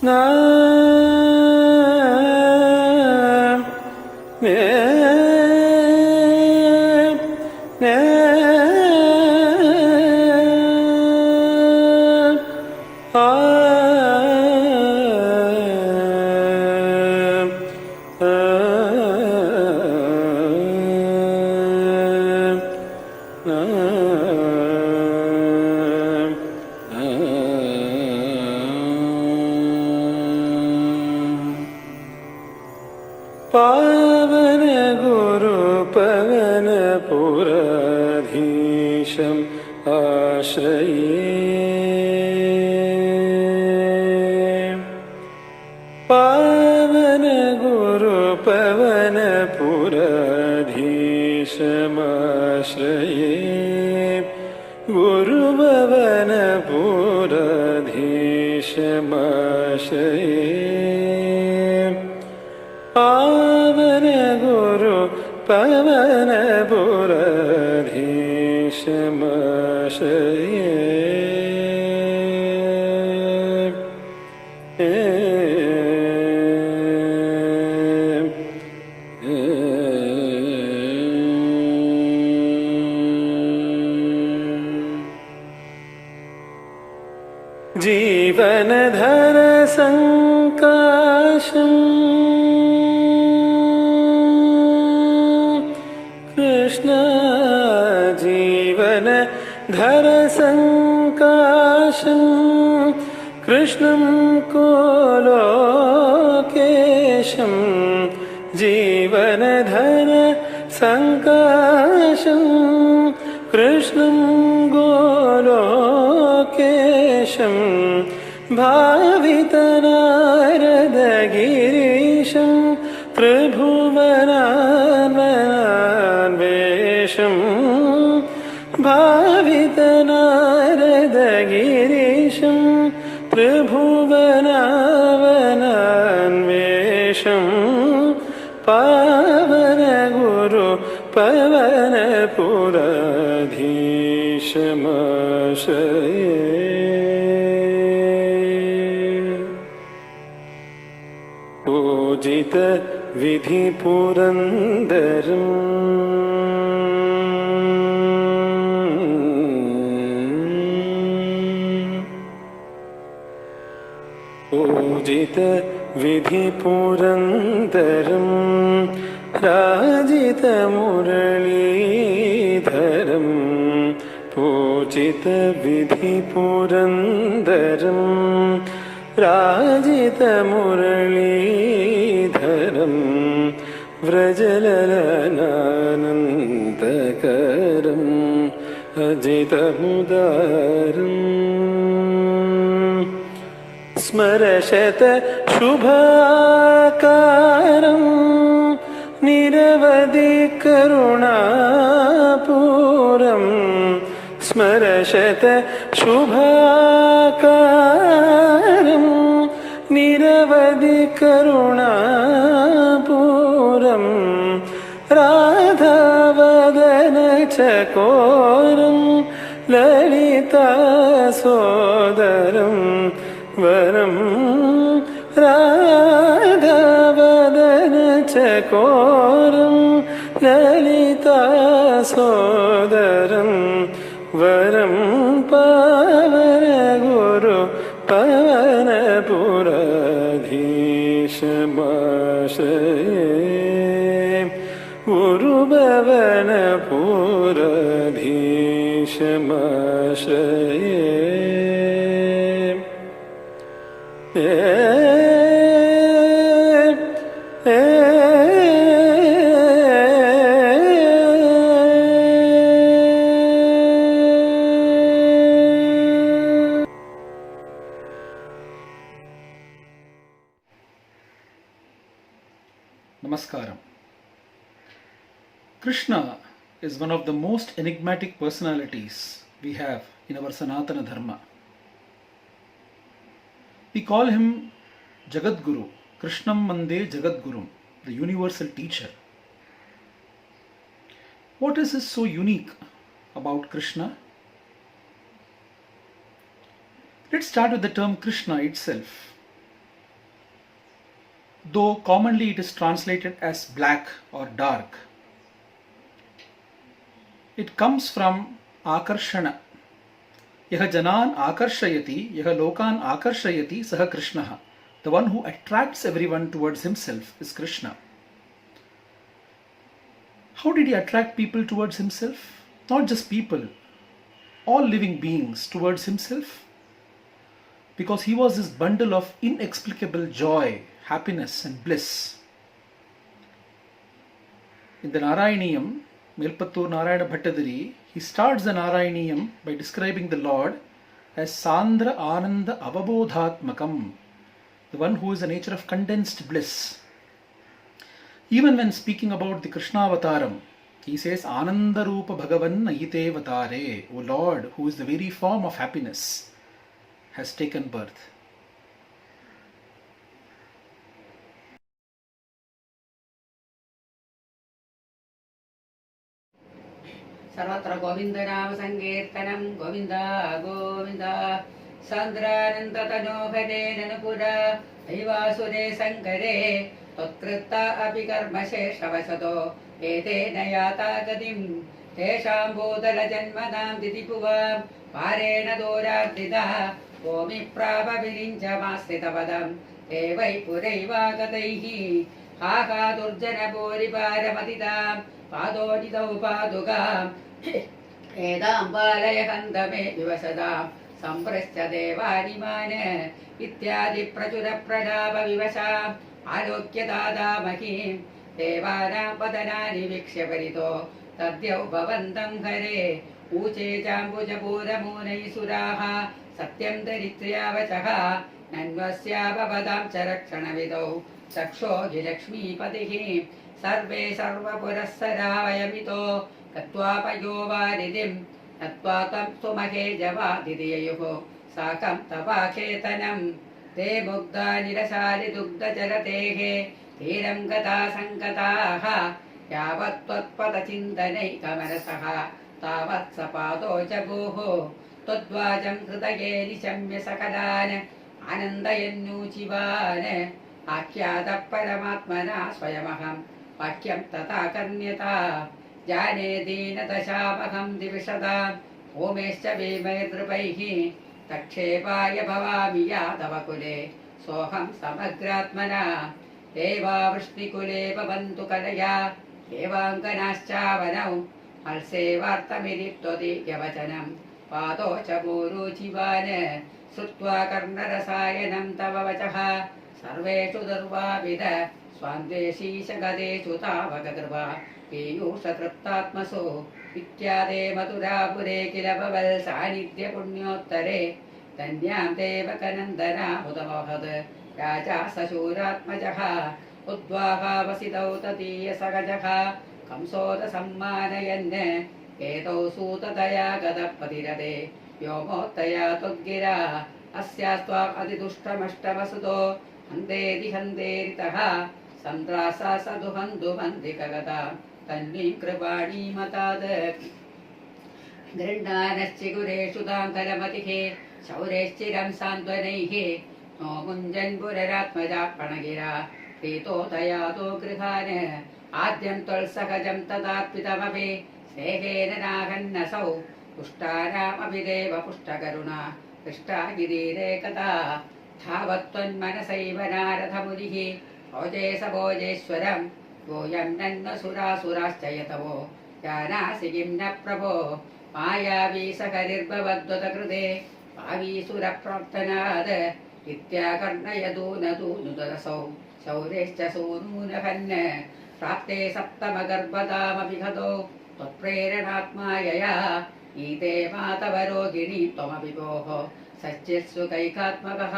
na ne ne पावन गुरु पवन पुराधीशम् आश्रये पावन गुरु पवन पुराधीशमाश्रये गुरु पवन पुराधीशमाश्रये पावन गुरु पवन पुराधीशमाश्रये जीवनधर संकाशम् कृष्ण जीवनधर संकाशम् कृष्णं कोलोकेशम् जीवनधर संकाशम् कृष्णं गोलोकेशम् भावितनारदगिरीशं त्रिभुवनान्वेषम् भावितनारदगिरीशं त्रिभुवनान्वेषम् पावन गुरु पवन पुराधीशमाश्रये पूजित विधि पुरन्दरम् पूजित विधि पुरन्दरम् राजित मुरलीधरम् पूजित विधि पुरन्दरम् राजित मुरलीधरम् व्रजललनानन्दकरम् अजितमुदारम् स्मरशत शुभाकारम् निरवधि करुणापूरम् स्मरशत शुभाकारम् निरवधि करुणापूरम् राधावदन चकोरम् ललिता सोदरम् वरम् राधावदन चकोरम् ललिता सोदरम् वरम् पावन गुरु पवन पुराधीशमाश्रये गुरु पवन पुराधीशमाश्रये Namaskaram. Krishna is one of the most enigmatic personalities we have in our Sanatana Dharma. We call him Jagadguru, Krishnam Mande Jagadgurum, the universal teacher. What is so unique about Krishna? Let's start with the term Krishna itself. though commonly it is translated as black or dark. It comes from akarshana. Yaha janan akarshayati, yaha lokan akarshayati saha Krishna. The one who attracts everyone towards himself is Krishna. How did he attract people towards himself? Not just people, all living beings towards himself. Because he was this bundle of inexplicable joy, happiness and bliss. In the Narayaniyam, Melpattur Narayana Bhattadiri, he starts the Narayaniyam by describing the Lord as Sandra Ananda Avabodhatmakam, the one who is the nature of condensed bliss. Even when speaking about the Krishna Avataram, he says Ananda Rupa Bhagavan Ayite Vatare, O Lord, who is the very form of happiness, has taken birth. सर्वत्र गोविन्दनाम संकीर्तनं गोविन्द गोविन्द सान्द्रानन्दतनोहरे ननुपुर दैवासुरे शङ्करे त्वत्कृता अपि कर्मशेषवशतो एतेन याता गतिं तेषां भूतलजन्मनां दितिपुवां पारेण दोरार्दिता भूमि प्रापविरिञ्चमाश्रितपदं ते वै पुरैवागतैः हाहा दुर्जनभूरिपारमतितां पादोनितौ पादुकाम् एतां पालय हन्तमे विवसदां सम्प्रश्च देवानिमान इत्यादि प्रचुरप्रलापविवशाम् आलोक्य दादामहीं देवानां वदनानि वीक्ष्य परितो तद्यौ भवन्तं हरे ऊचे चाम्बुजपूरमूनैः सुराः सत्यं दरिद्र्यावचः नन्वस्यापवदां च रक्षणविदौ चक्षो हि लक्ष्मीपतिः सर्वे सर्वपुरःसरा वयमितो गत्वापयो वारिधिं नत्वा तं सुमहे जवादिदिययुः साकं तपाखेतनं ते मुग्धा निरशालिदुग्धजलतेः तीरं गता सङ्गताः यावत् त्वत्पदचिन्तनैकमनसः तावत् सपादो जगुः त्वद्वाचं हृदये निशम्य सकलान् आनन्दयन्नूचिवान् आख्यातः परमात्मना स्वयमहं वाक्यं तथा कर्ण्यता जाने दीनदशामहं दिविषदां भूमेश्च भीमैर्नृपैः तक्षेपाय भवामि यादवकुले सोऽहं समग्रात्मना देवावृष्टिकुले भवन्तु कलया देवाङ्गनाश्चावनौ हल्सेवार्तमिलिप्त्वदीयवचनं पादो च भूरुचिवान् श्रुत्वा कर्णरसायनं तव वचः सर्वेषु दुर्वाविद स्वान्देशीश गदेषु तावककृपा पीयूषतृप्तात्मसु विख्याते मथुरापुरे किल भवल् सान्निध्य पुण्योत्तरे धन्यां देवकनन्दनामुदमहद् राजा सशूरात्मजः उद्वाहावसितौ तदीयसगजः कंसोदसम्मानयन् एतौ सूततया गतपतिरते व्योमोत्तया त्वद्गिरा अस्यास्त्वाम् अतिदुष्टमष्टमसुतो हन्तेति हन्तेरितः सन्त्रासा सदुहन्तुमन्दिकगता तन्वीं कृपाणीमताद् गृह्णानश्चिगुरेषु ताङ्कलमतिः शौरेश्चिरं सान्त्वनैः नो मुञ्जन् पुररात्मजापणगिरा प्रीतोदयातो गृहान् आद्यं त्वल्सहजं तदात्पितमपि स्नेहेन नाहन्नसौ पुष्टानामपि देव पुष्टकरुणा कृष्टागिरीरेकदा धावत्वन्मनसैव नारदमुनिः भोजे स भोजेश्वरं गोयं नन्वसुरासुराश्च यतवो जानासि किं न प्रभो मायावी सकरिर्भवद्वतकृते भावीसुरप्रार्थनाद् इत्याकर्णयदूनदूनुदरसौ शौरेश्च सूनूनहन् प्राप्ते सप्तमगर्भदामपि गतौ त्वत्प्रेरणात्मायया ईते मातव रोगिणी त्वमपि भोः सच्चित्सुकैकात्मकः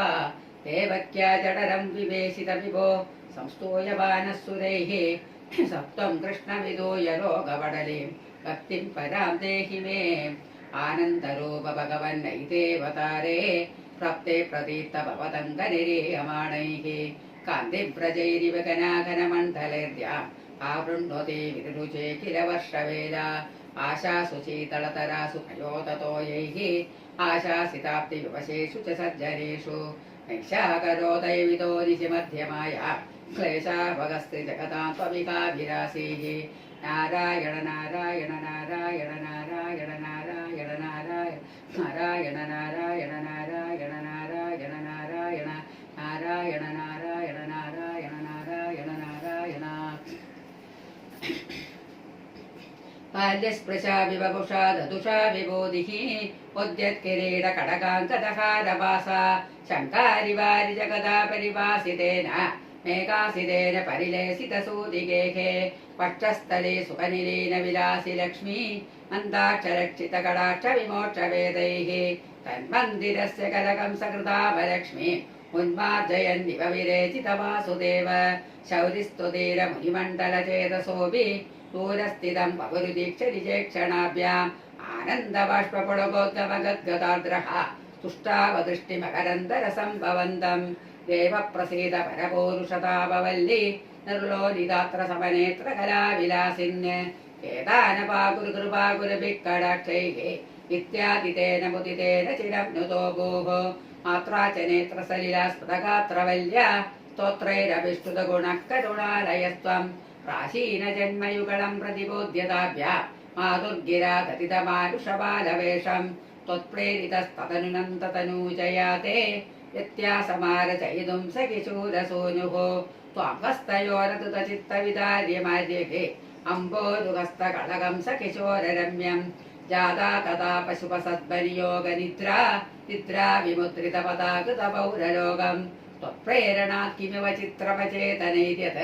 देवक्या जडरं विवेशितविभो संस्तूयमानः सुरैः सप्तं कृष्णविदूय रोगवडलीं भक्तिं परां देहि मे आनन्दरूप भगवन्नैतेवतारे प्राप्ते प्रतीतभवदङ्गनिरीयमाणैः कान्तिं प्रजैरिव घनाघनमण्डलेर्द्याम् आवृण्वते विरुचे किल वर्षवेला आशासु शीतलतरासु भयोततोयैः आशासिताप्तिविवशेषु च सज्जनेषु नैषाकरोदयविदो निशि मध्यमाया क्लेशावगस्त्रि जगतां त्वमिकाभिरासीः नारायण नारायण नारायण नारायण नारायण नारायण नारायण नारायण नारायण नारायण नारायण नारायण नारायण नारायण नारायण नारायण बाल्यस्पृशा विवपुषा ददुषा विबोधिः उद्यत्किरीटकडकाङ्कदहारभासा शङ्कारिवारि जगदा परिभासितेन मेघासितेन परिलेसितसूदिगेः वक्षस्थले सुखनिलीन विलासि लक्ष्मी मन्दाक्षरक्षितकटाक्षविमोक्षवेदैः तन्मन्दिरस्य कनकं सकृतावलक्ष्मी उन्मार्जयन्निव विरेचित वासुदेव शौरिस्तुतीरमुनिमण्डलचेतसोऽपि दूरस्थितं पवरुदीक्षरिचेक्षणाभ्याम् आनन्दबाष्पपुलकोद्गमगद्गदार्द्रः तुष्टावदृष्टिमकरन्दरसम्भवन्तम् देवप्रसीद परपौरुषतापवल्ली निर्लोलितात्र समनेत्रकलाविलासिन् केदानपाकुरुकृपाकुरुभिक्कडाक्षैः इत्यादितेन मुदितेन चिरप्नुतो भोः मात्रा च नेत्रसलिलास्पृतगात्रवल्या स्तोत्रैरभिष्टुतगुणः करुणालयस्त्वम् प्राचीनजन्मयुगलं प्रतिबोध्यताभ्या मातुर्गिरा कथितमानुषबालवेषम् त्वत्प्रेरितस्ततनुनन्ततनूजयाते व्यत्यासमारचयितुं स किशूरसूनुः त्वां हस्तयोरतुतचित्तविदार्यमार्यः अम्बोरुहस्तकळगं स किशोररम्यम् जाता तदा पशुपसद्बलियोगनिद्रा निद्रा विमुद्रितपदाकृतपौरलोकम् त्वत्प्रेरणात् किमिव चित्रमचेतनैर्यत्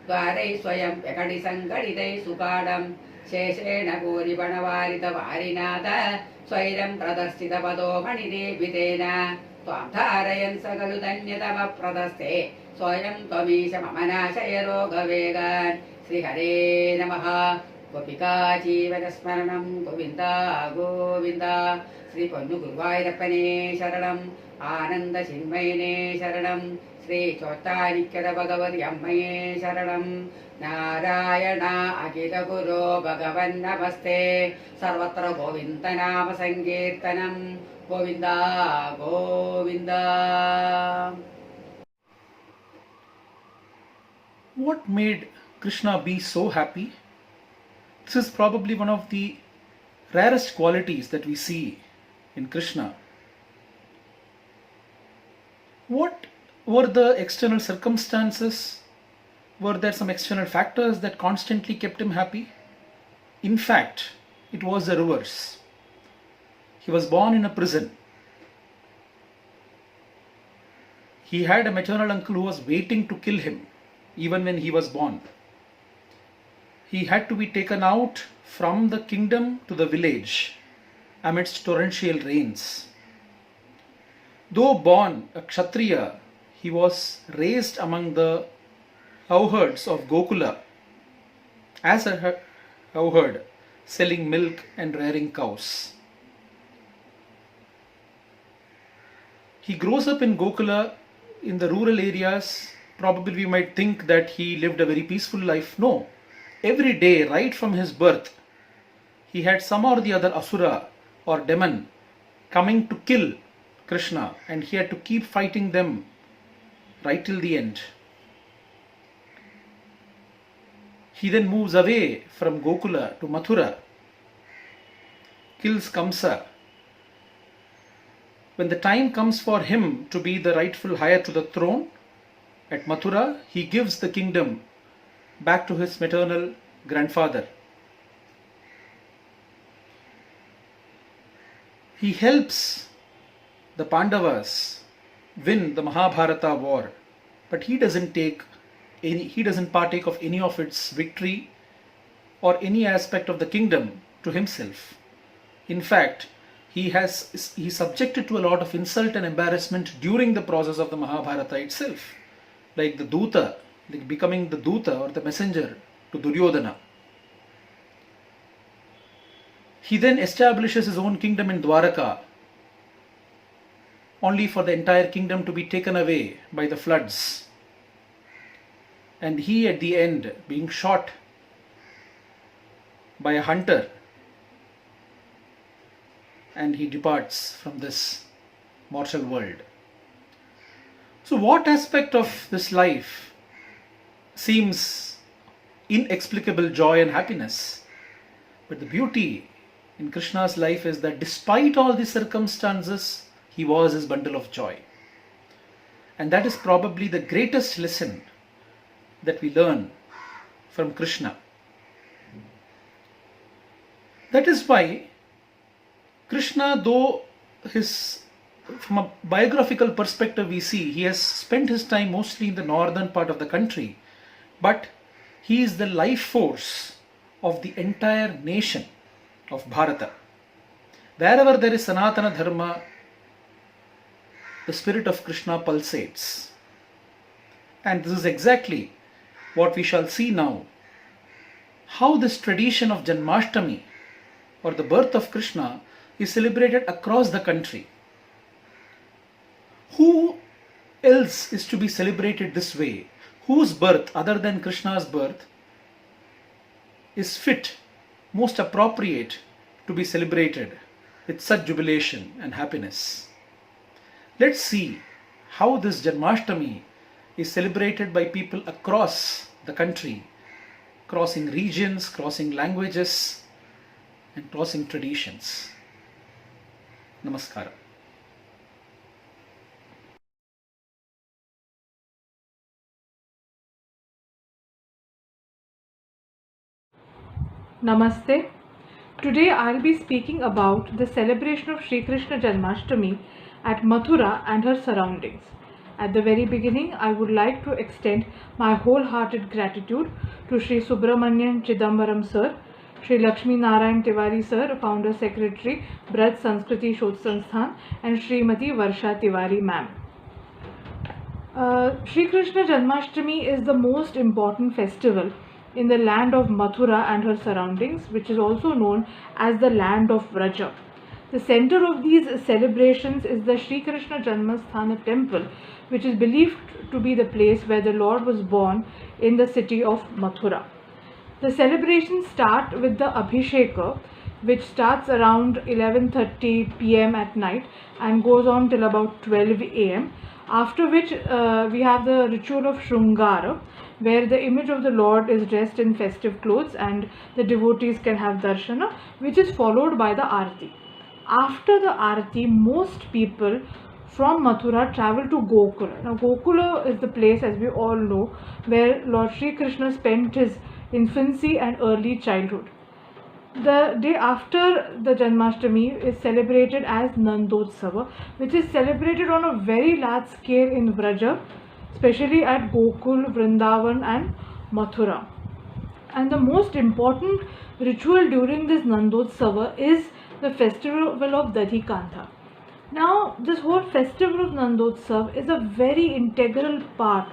द्वारैः स्वयं व्यकटिसङ्गडितैः सुपाडम् शेषेण भूरिपणवारितवारिनाथ स्वैरं प्रदर्शितपदो मणिदेवितेन त्वां धारयन् स खलु धन्यतमप्रदस्ते स्वयं त्वमीश मम नाशय रोगवेगान् श्रीहरे नमः गोपिका जीवनस्मरणं गोविन्द गोविन्द श्री पोन्नु गुरुवायूरप्पने शरणम् आनन्द चिन्मयने शरणम् श्री चोट्टानिक्कर भगवति अम्मये शरणम् नारायण अखिल गुरो भगवन्नमस्ते सर्वत्र गोविन्द नाम संकीर्तनम् Govind Govind. What made Krishna be so happy? This is probably one of the rarest qualities that we see in Krishna. What were the external circumstances? Were there some external factors that constantly kept him happy? In fact, it was the reverse. He was born in a prison. He had a maternal uncle who was waiting to kill him even when he was born. He had to be taken out from the kingdom to the village amidst torrential rains. Though born a Kshatriya, he was raised among the cowherds of Gokula as a cowherd, selling milk and rearing cows. He grows up in Gokula in the rural areas. Probably we might think that he lived a very peaceful life. No. Every day, right from his birth, he had some or the other asura or demon coming to kill Krishna, and he had to keep fighting them right till the end. He then moves away from Gokula to Mathura, kills Kamsa. When the time comes for him to be the rightful heir to the throne at Mathura, he gives the kingdom back to his maternal grandfather. He helps the Pandavas win the Mahabharata war, but he doesn't partake of any of its victory or any aspect of the kingdom to himself. In fact, he is subjected to a lot of insult and embarrassment during the process of the Mahabharata itself, like the Duta, like becoming the Duta or the messenger to Duryodhana. He then establishes his own kingdom in Dwaraka, only for the entire kingdom to be taken away by the floods. And he at the end being shot by a hunter, and he departs from this mortal world. So what aspect of this life seems inexplicable joy and happiness. But the beauty in Krishna's life is that despite all the circumstances, he was his bundle of joy. And that is probably the greatest lesson that we learn from Krishna. That is why Krishna, though from a biographical perspective we see, he has spent his time mostly in the northern part of the country, but he is the life force of the entire nation of Bharata. Wherever there is Sanatana Dharma, the spirit of Krishna pulsates. And this is exactly what we shall see now. How this tradition of Janmashtami, or the birth of Krishna, is celebrated across the country. Who else is to be celebrated this way? Whose birth, other than Krishna's birth, is fit, most appropriate to be celebrated with such jubilation and happiness? Let's see how this Janmashtami is celebrated by people across the country, crossing regions, crossing languages, and crossing traditions. Namaskara. Namaste. Today I'll be speaking about the celebration of Sri Krishna Janmashtami at Mathura and her surroundings. At the very beginning, I would like to extend my wholehearted gratitude to Sri Subramanian Chidambaram Sir, Sri Lakshmi Narayan Tiwari Sir, Founder Secretary, Braj Sanskriti Shodh Sansthan, and Srimati Varsha Tiwari Ma'am. Sri Krishna Janmashtami is the most important festival in the land of Mathura and her surroundings, which is also known as the land of Vraja. The center of these celebrations is the Sri Krishna Janmasthana temple, which is believed to be the place where the Lord was born in the city of Mathura. The celebrations start with the Abhisheka, which starts around 11:30 p.m. at night and goes on till about 12 a.m. After which we have the ritual of Shrungara, where the image of the Lord is dressed in festive clothes and the devotees can have darshana, which is followed by the Aarti. After the Aarti, most people from Mathura travel to Gokula. Now Gokula is the place, as we all know, where Lord Sri Krishna spent his infancy and early childhood. The day after the Janmashtami is celebrated as Nandotsava, which is celebrated on a very large scale in Vraja, especially at Gokul, Vrindavan and Mathura. And the most important ritual during this Nandotsava is the festival of Dadhikantha. Now, this whole festival of Nandotsav is a very integral part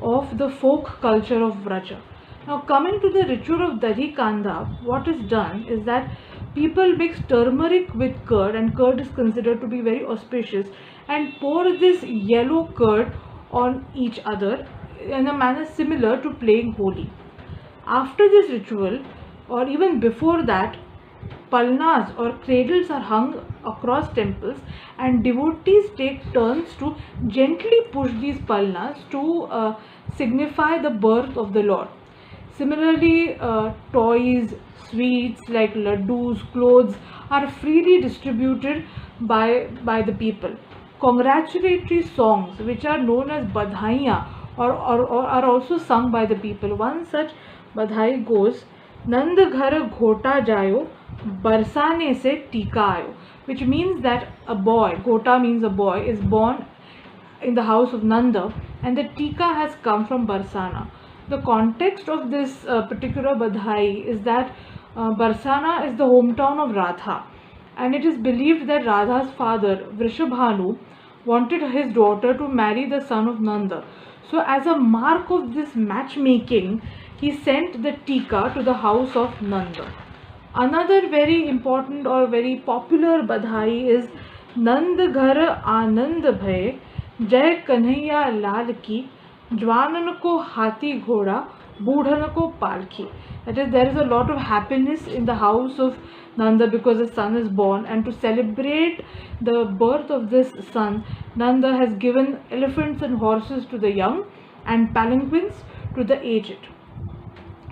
of the folk culture of Vraja. Now, coming to the ritual of Dadhikantha, what is done is that people mix turmeric with curd, and curd is considered to be very auspicious, and pour this yellow curd on each other in a manner similar to playing Holi. After this ritual, or even before that, palnas or cradles are hung across temples, and devotees take turns to gently push these palnas to signify the birth of the Lord. Similarly, toys, sweets like laddus, clothes are freely distributed by the people. Congratulatory songs, which are known as badhaiyan, are also sung by the people. One such badhai goes, Nand ghar ghota jayo, barsane se tika ayo, which means that a boy, ghota means a boy, is born in the house of Nanda, and the tika has come from Barsana. The context of this particular badhai is that Barsana is the hometown of Radha, and it is believed that Radha's father, Vrishabhanu, wanted his daughter to marry the son of Nanda. So as a mark of this matchmaking, he sent the tika to the house of Nanda. Another very important or very popular badhai is Nand Ghar Anand Bhay, Jai Kanhaiya Lal Ki, Jwanan ko Hati Ghoda, Budhan ko Palki. That is, there is a lot of happiness in the house of Nanda because the son is born, and to celebrate the birth of this son, Nanda has given elephants and horses to the young and palanquins to the aged.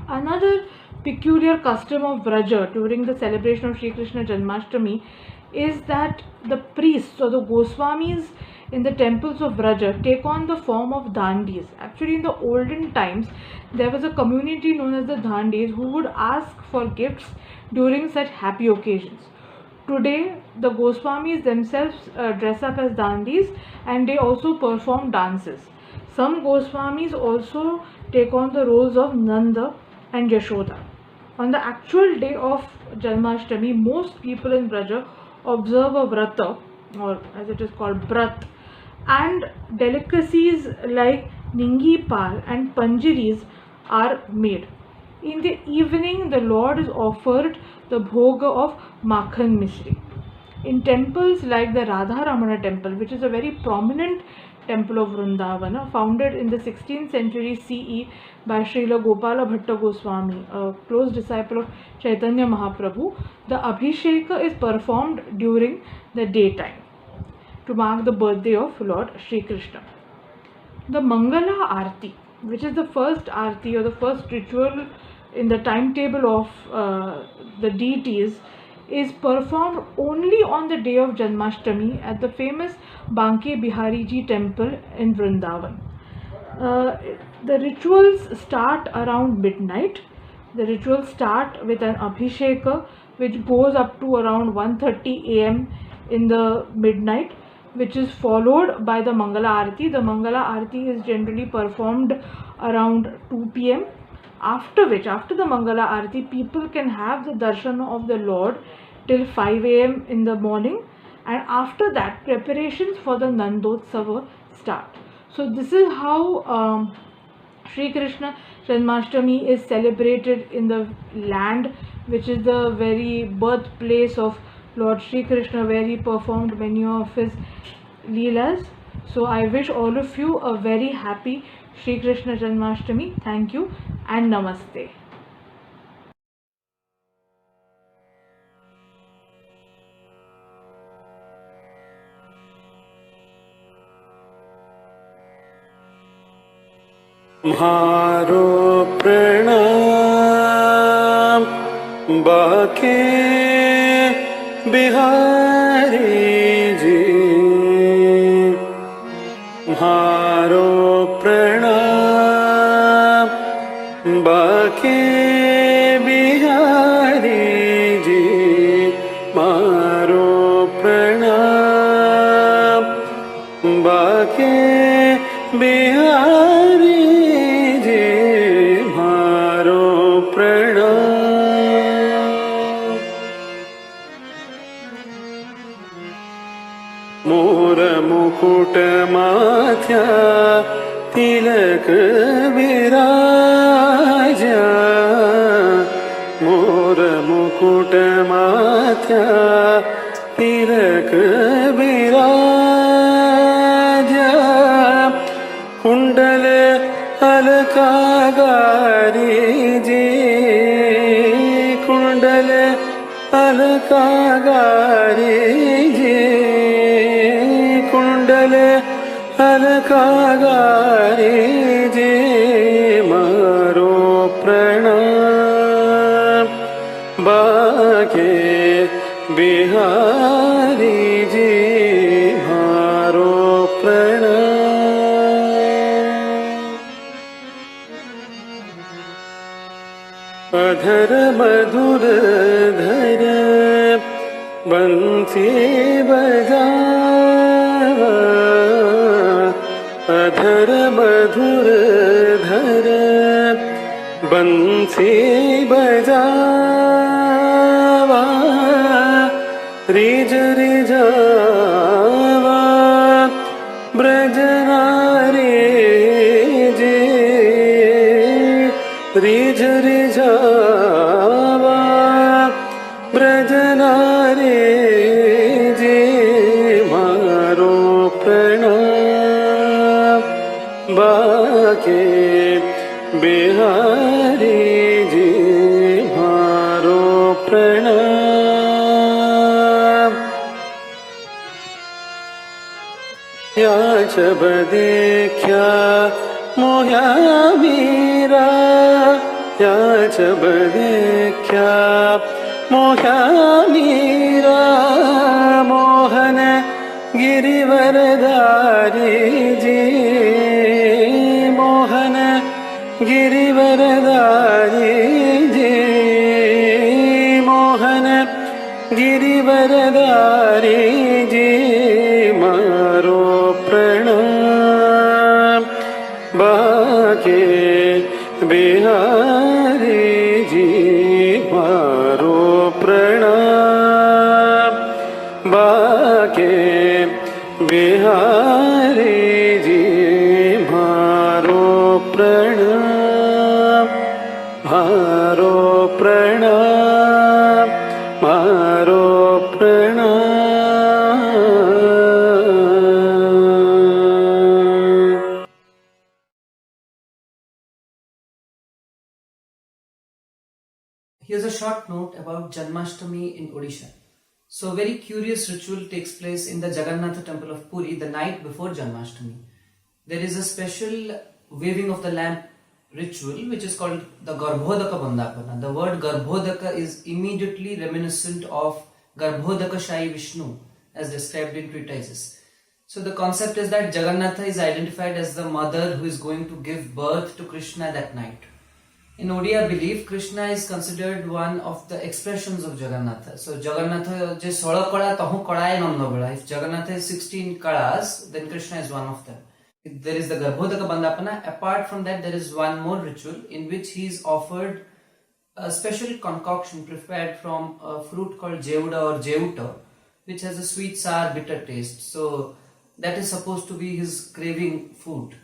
Another peculiar custom of Vraja during the celebration of Sri Krishna Janmashtami is that the priests or the Goswamis in the temples of Vraja take on the form of dandis. Actually, in the olden times, there was a community known as the dandis who would ask for gifts during such happy occasions. Today, the Goswamis themselves dress up as dandis and they also perform dances. Some Goswamis also take on the roles of Nanda and Yashoda. On the actual day of Janmashtami, most people in Braja observe a vrata, or as it is called brat, and delicacies like ningi pal and panjiris are made. In the evening, the Lord is offered the bhoga of Makhan Mishri. In temples like the Radha Ramana temple, which is a very prominent temple of Vrindavana, founded in the 16th century CE by Srila Gopala Bhatta Goswami, a close disciple of Chaitanya Mahaprabhu, the Abhisheka is performed during the daytime to mark the birthday of Lord Sri Krishna. The Mangala Aarti, which is the first Aarti or the first ritual in the timetable of the deities, is performed only on the day of Janmashtami at the famous Banke Bihari Ji temple in Vrindavan. The rituals start around midnight. The rituals start with an Abhisheka which goes up to around 1:30 am in the midnight, which is followed by the Mangala Aarti. The Mangala Aarti is generally performed around 2 p.m. After which, after the Mangala Aarti, people can have the darshan of the Lord till 5 am in the morning, and after that preparations for the Nandotsava start. So this is how Sri Krishna Janmashtami is celebrated in the land which is the very birthplace of Lord Sri Krishna, where he performed many of his Leelas. So I wish all of you a very happy Sri Krishna Janmashtami. Thank you and Namaste. म्हारो प्रणाम बाके बिहारी जी, म्हारो प्रणाम बाके बिहारी जी, म्हारो प्रणाम बाके बिहारी जी, म्हारो प्रणाम। मोर मुकुट माथ्या तिलक विराजा, मोर मुकुट माथ्या तिलक विराजा, कुंडल अलकागारी जी, कुंडल अलकागारी जी, कुंडल अलकागारी जी, मारो प्रणाम बाके बिहारी जी, मारो प्रणाम। अधर मधुर धर बंसी बजावा, अधर मधुर धर बंसी बजावा, रिज रिजावा ब्रजनारी जी, रिज रिजावा ब्रजनारी जी, मारो प्रणाम बाके बिहारी जी, मारो प्रणाम। या छब देखा मोह्या मीरा या च बदेख्या मोह्या मीरा मोहन गिरिवरदारी जी मोहन गिरिवरदारी जी मोहन गिरिवरदारी जी मारो प्रणाम बाके बिहारी जी मारो प्रणाम बाके बिहारी जी मारो प्रणाम मारो प्रणाम मारो प्रणाम. Here's a short note about Janmashtami in Odisha. So, a very curious ritual takes place in the Jagannatha temple of Puri the night before Janmashtami. There is a special waving of the lamp ritual which is called the Garbhodaka Bandapana. The word Garbhodaka is immediately reminiscent of Garbhodaka Shai Vishnu as described in treatises. So, the concept is that Jagannatha is identified as the mother who is going to give birth to Krishna that night. In Odia belief, Krishna is considered one of the expressions of Jagannatha. So Jagannatha je 16 kala tahu kalaye namna bala. If Jagannatha is 16 kalas, then Krishna is one of them. There is the Garbhodaka Bandapana. Apart from that, there is one more ritual in which he is offered a special concoction prepared from a fruit called Jeuda or Jeuta, which has a sweet, sour, bitter taste. So that is supposed to be his craving food.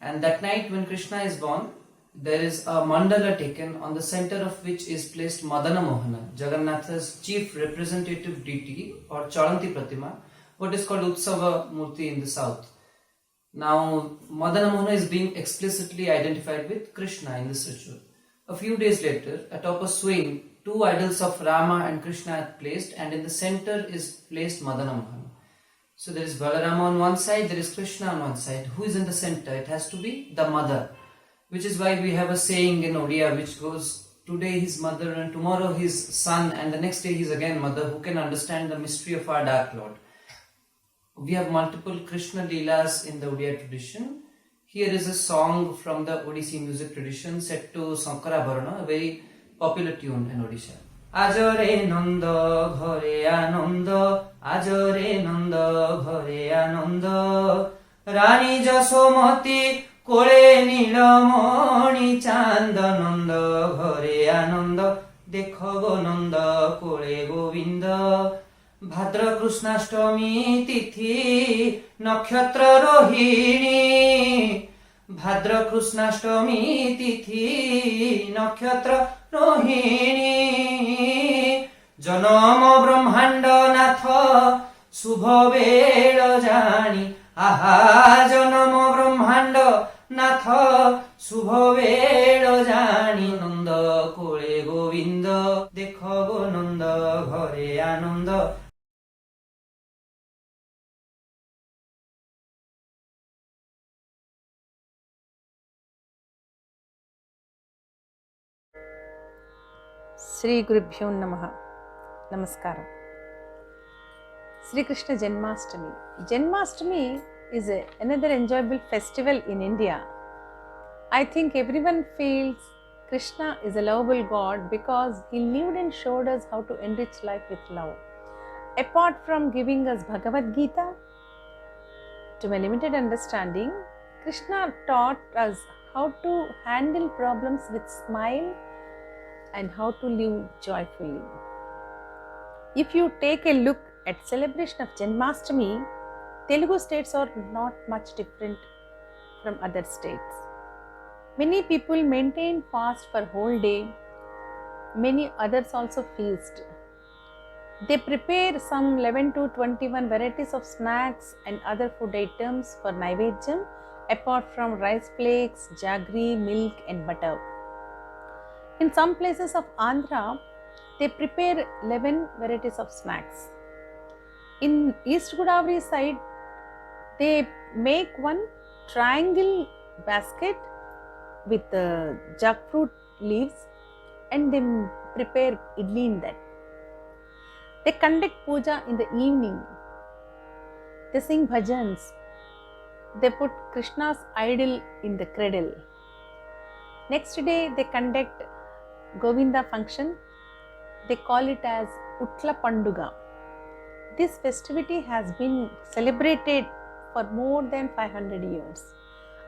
And that night when Krishna is born, there is a mandala taken on the center of which is placed Madana Mohana, Jagannatha's chief representative deity or Chalanti Pratima, what is called Utsava Murti in the south. Now, Madana Mohana is being explicitly identified with Krishna in this ritual. A few days later, atop a swing, two idols of Rama and Krishna are placed, and in the center is placed Madana Mohana. So there is Balarama on one side, there is Krishna on one side. Who is in the center? It has to be the mother. Which is why we have a saying in Odia which goes, today his mother and tomorrow his son and the next day his again mother. Who can understand the mystery of our Dark Lord? We have multiple Krishna Leelas in the Odia tradition. Here is a song from the Odissi music tradition set to Sankara Bharana, a very popular tune in Odisha. Ajore Nanda Ghare Ananda, Ajore Nanda Ghare Ananda, Rani Jasomati কোলে নীলমণি চান্দ নন্দ ঘরে আনন্দ দেখ গো নন্দ কোলে গোবিন্দ ভাদ্র কৃষ্ণাষ্টমী তিথি নক্ষত্র রোহিণী ভাদ্র কৃষ্ণাষ্টমী তিথি নক্ষত্র রোহিণী জনম ব্রহ্মাণ্ড নাথ শুভ bell জানি আহা জনম ব্রহ্মাণ্ড নাথ শুভ বেল জানি নন্দ কোলে গোবিন্দ দেখ গো নন্দ ঘরে আনন্দ. శ్రీ గురుభ్యో నమః. నమస్కారం. Sri Krishna Janmashtami. Janmashtami is another enjoyable festival in India. I think everyone feels Krishna is a lovable God because he lived and showed us how to enrich life with love. Apart from giving us Bhagavad Gita, to my limited understanding, Krishna taught us how to handle problems with smile and how to live joyfully. If you take a look at celebration of Janmashtami, Telugu states are not much different from other states. Many people maintain fast for whole day. Many others also feast. They prepare some 11 to 21 varieties of snacks and other food items for Naivedjam, apart from rice flakes, jaggery, milk and butter. In some places of Andhra, they prepare 11 varieties of snacks. In East Godavari side, they make one triangle basket with jackfruit leaves and they prepare idli in that. They conduct puja in the evening. They sing bhajans. They put Krishna's idol in the cradle. Next day they conduct Govinda function. They call it as Utla Panduga. This festivity has been celebrated for more than 500 years.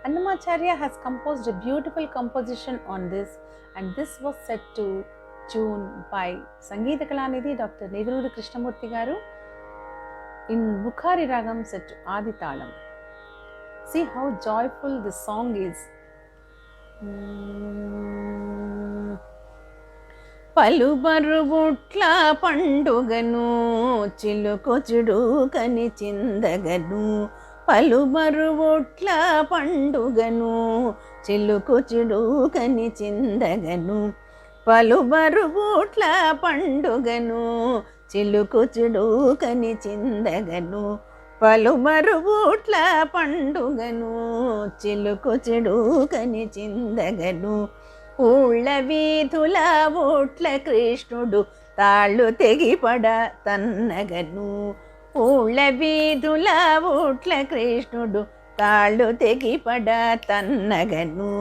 Annamacharya has composed a beautiful composition on this, and this was set to tune by Sangeeta Kalanidhi Dr. Neduluri Krishnamurthy Garu in Bukhari Ragam set to Adi Talam. See how joyful this song is. పలుబరువుట్ల పండుగను చిలుకు చిడుకని చిందగను పలుబరువుట్ల పండుగను చిలుకు చిడుకని చిందగను పలుబరువుట్ల పండుగను చిలుకు చిడుకని చిందగను పలుబరువుట్ల పండుగను చిలుకు చిడుకని చిందగను ఊళ్ళ వీధుల ఓట్ల కృష్ణుడు తాళ్ళు తెగిపడ తన్నగను ఊళ్ళ వీధుల ఓట్ల కృష్ణుడు తాళ్ళు తెగిపడ తన్నగను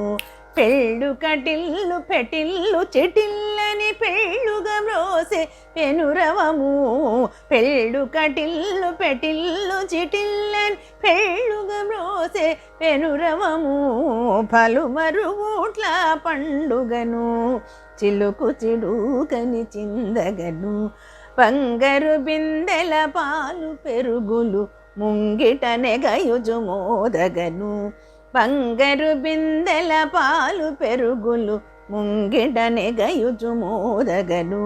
పెళ్ళు కటిల్లు పెటిల్లు చెటిల్లని పెళ్ళుగా మ్రోసే పెనురవము పెళ్ళు కటిల్లు పెటిల్లు చిటిల్లని పెళ్ళుగా మ్రోసే పెనురవము పలుమరువుట్ల పండుగను చిలుకు చిడుకని చిందగను బంగారు బిందెల పాలు పెరుగులు ముంగిట నెగయుజు మోదగను బంగారు బిందెల పాలు పెరుగులు ముంగిట నెగయుజు మోదగను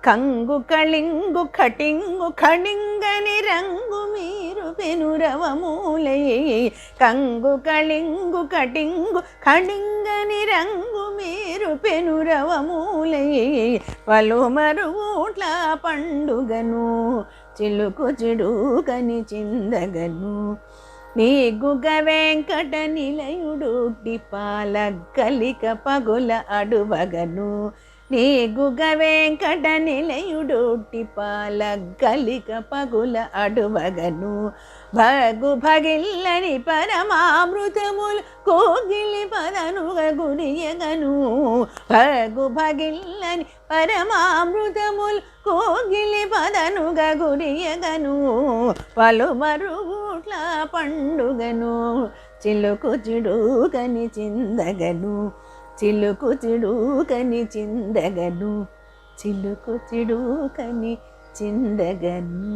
కంగు కళింగు కటింగు కళింగని రంగు మీరు పెనురవమూలై కంగు కళింగు కటింగు కళింగని రంగు మీరు పెనురవమూలై పలుమరువుట్ల పండుగను చిలుకు చిడుకని చిందగను నీ గుగ వెంకట నిలయుడుడ్డి పాల కలిక పగుల అడువగను నీ గుగ వెంకట నిలయుడుడ్డి పాల కలిక పగుల అడువగను భగు భగిల్లని పరమామృతములు కోగిలి పదనుగ గురియగను భగు భగిల్లని పరమామృతములు కోగిలి పదనుగ గురియగను పలుమరువుట్ల పండుగను చిలుకు చిడుకని చిందగను చిలుకు చిడుకని చిందగను చిలుకు చిడుకని చిందగను.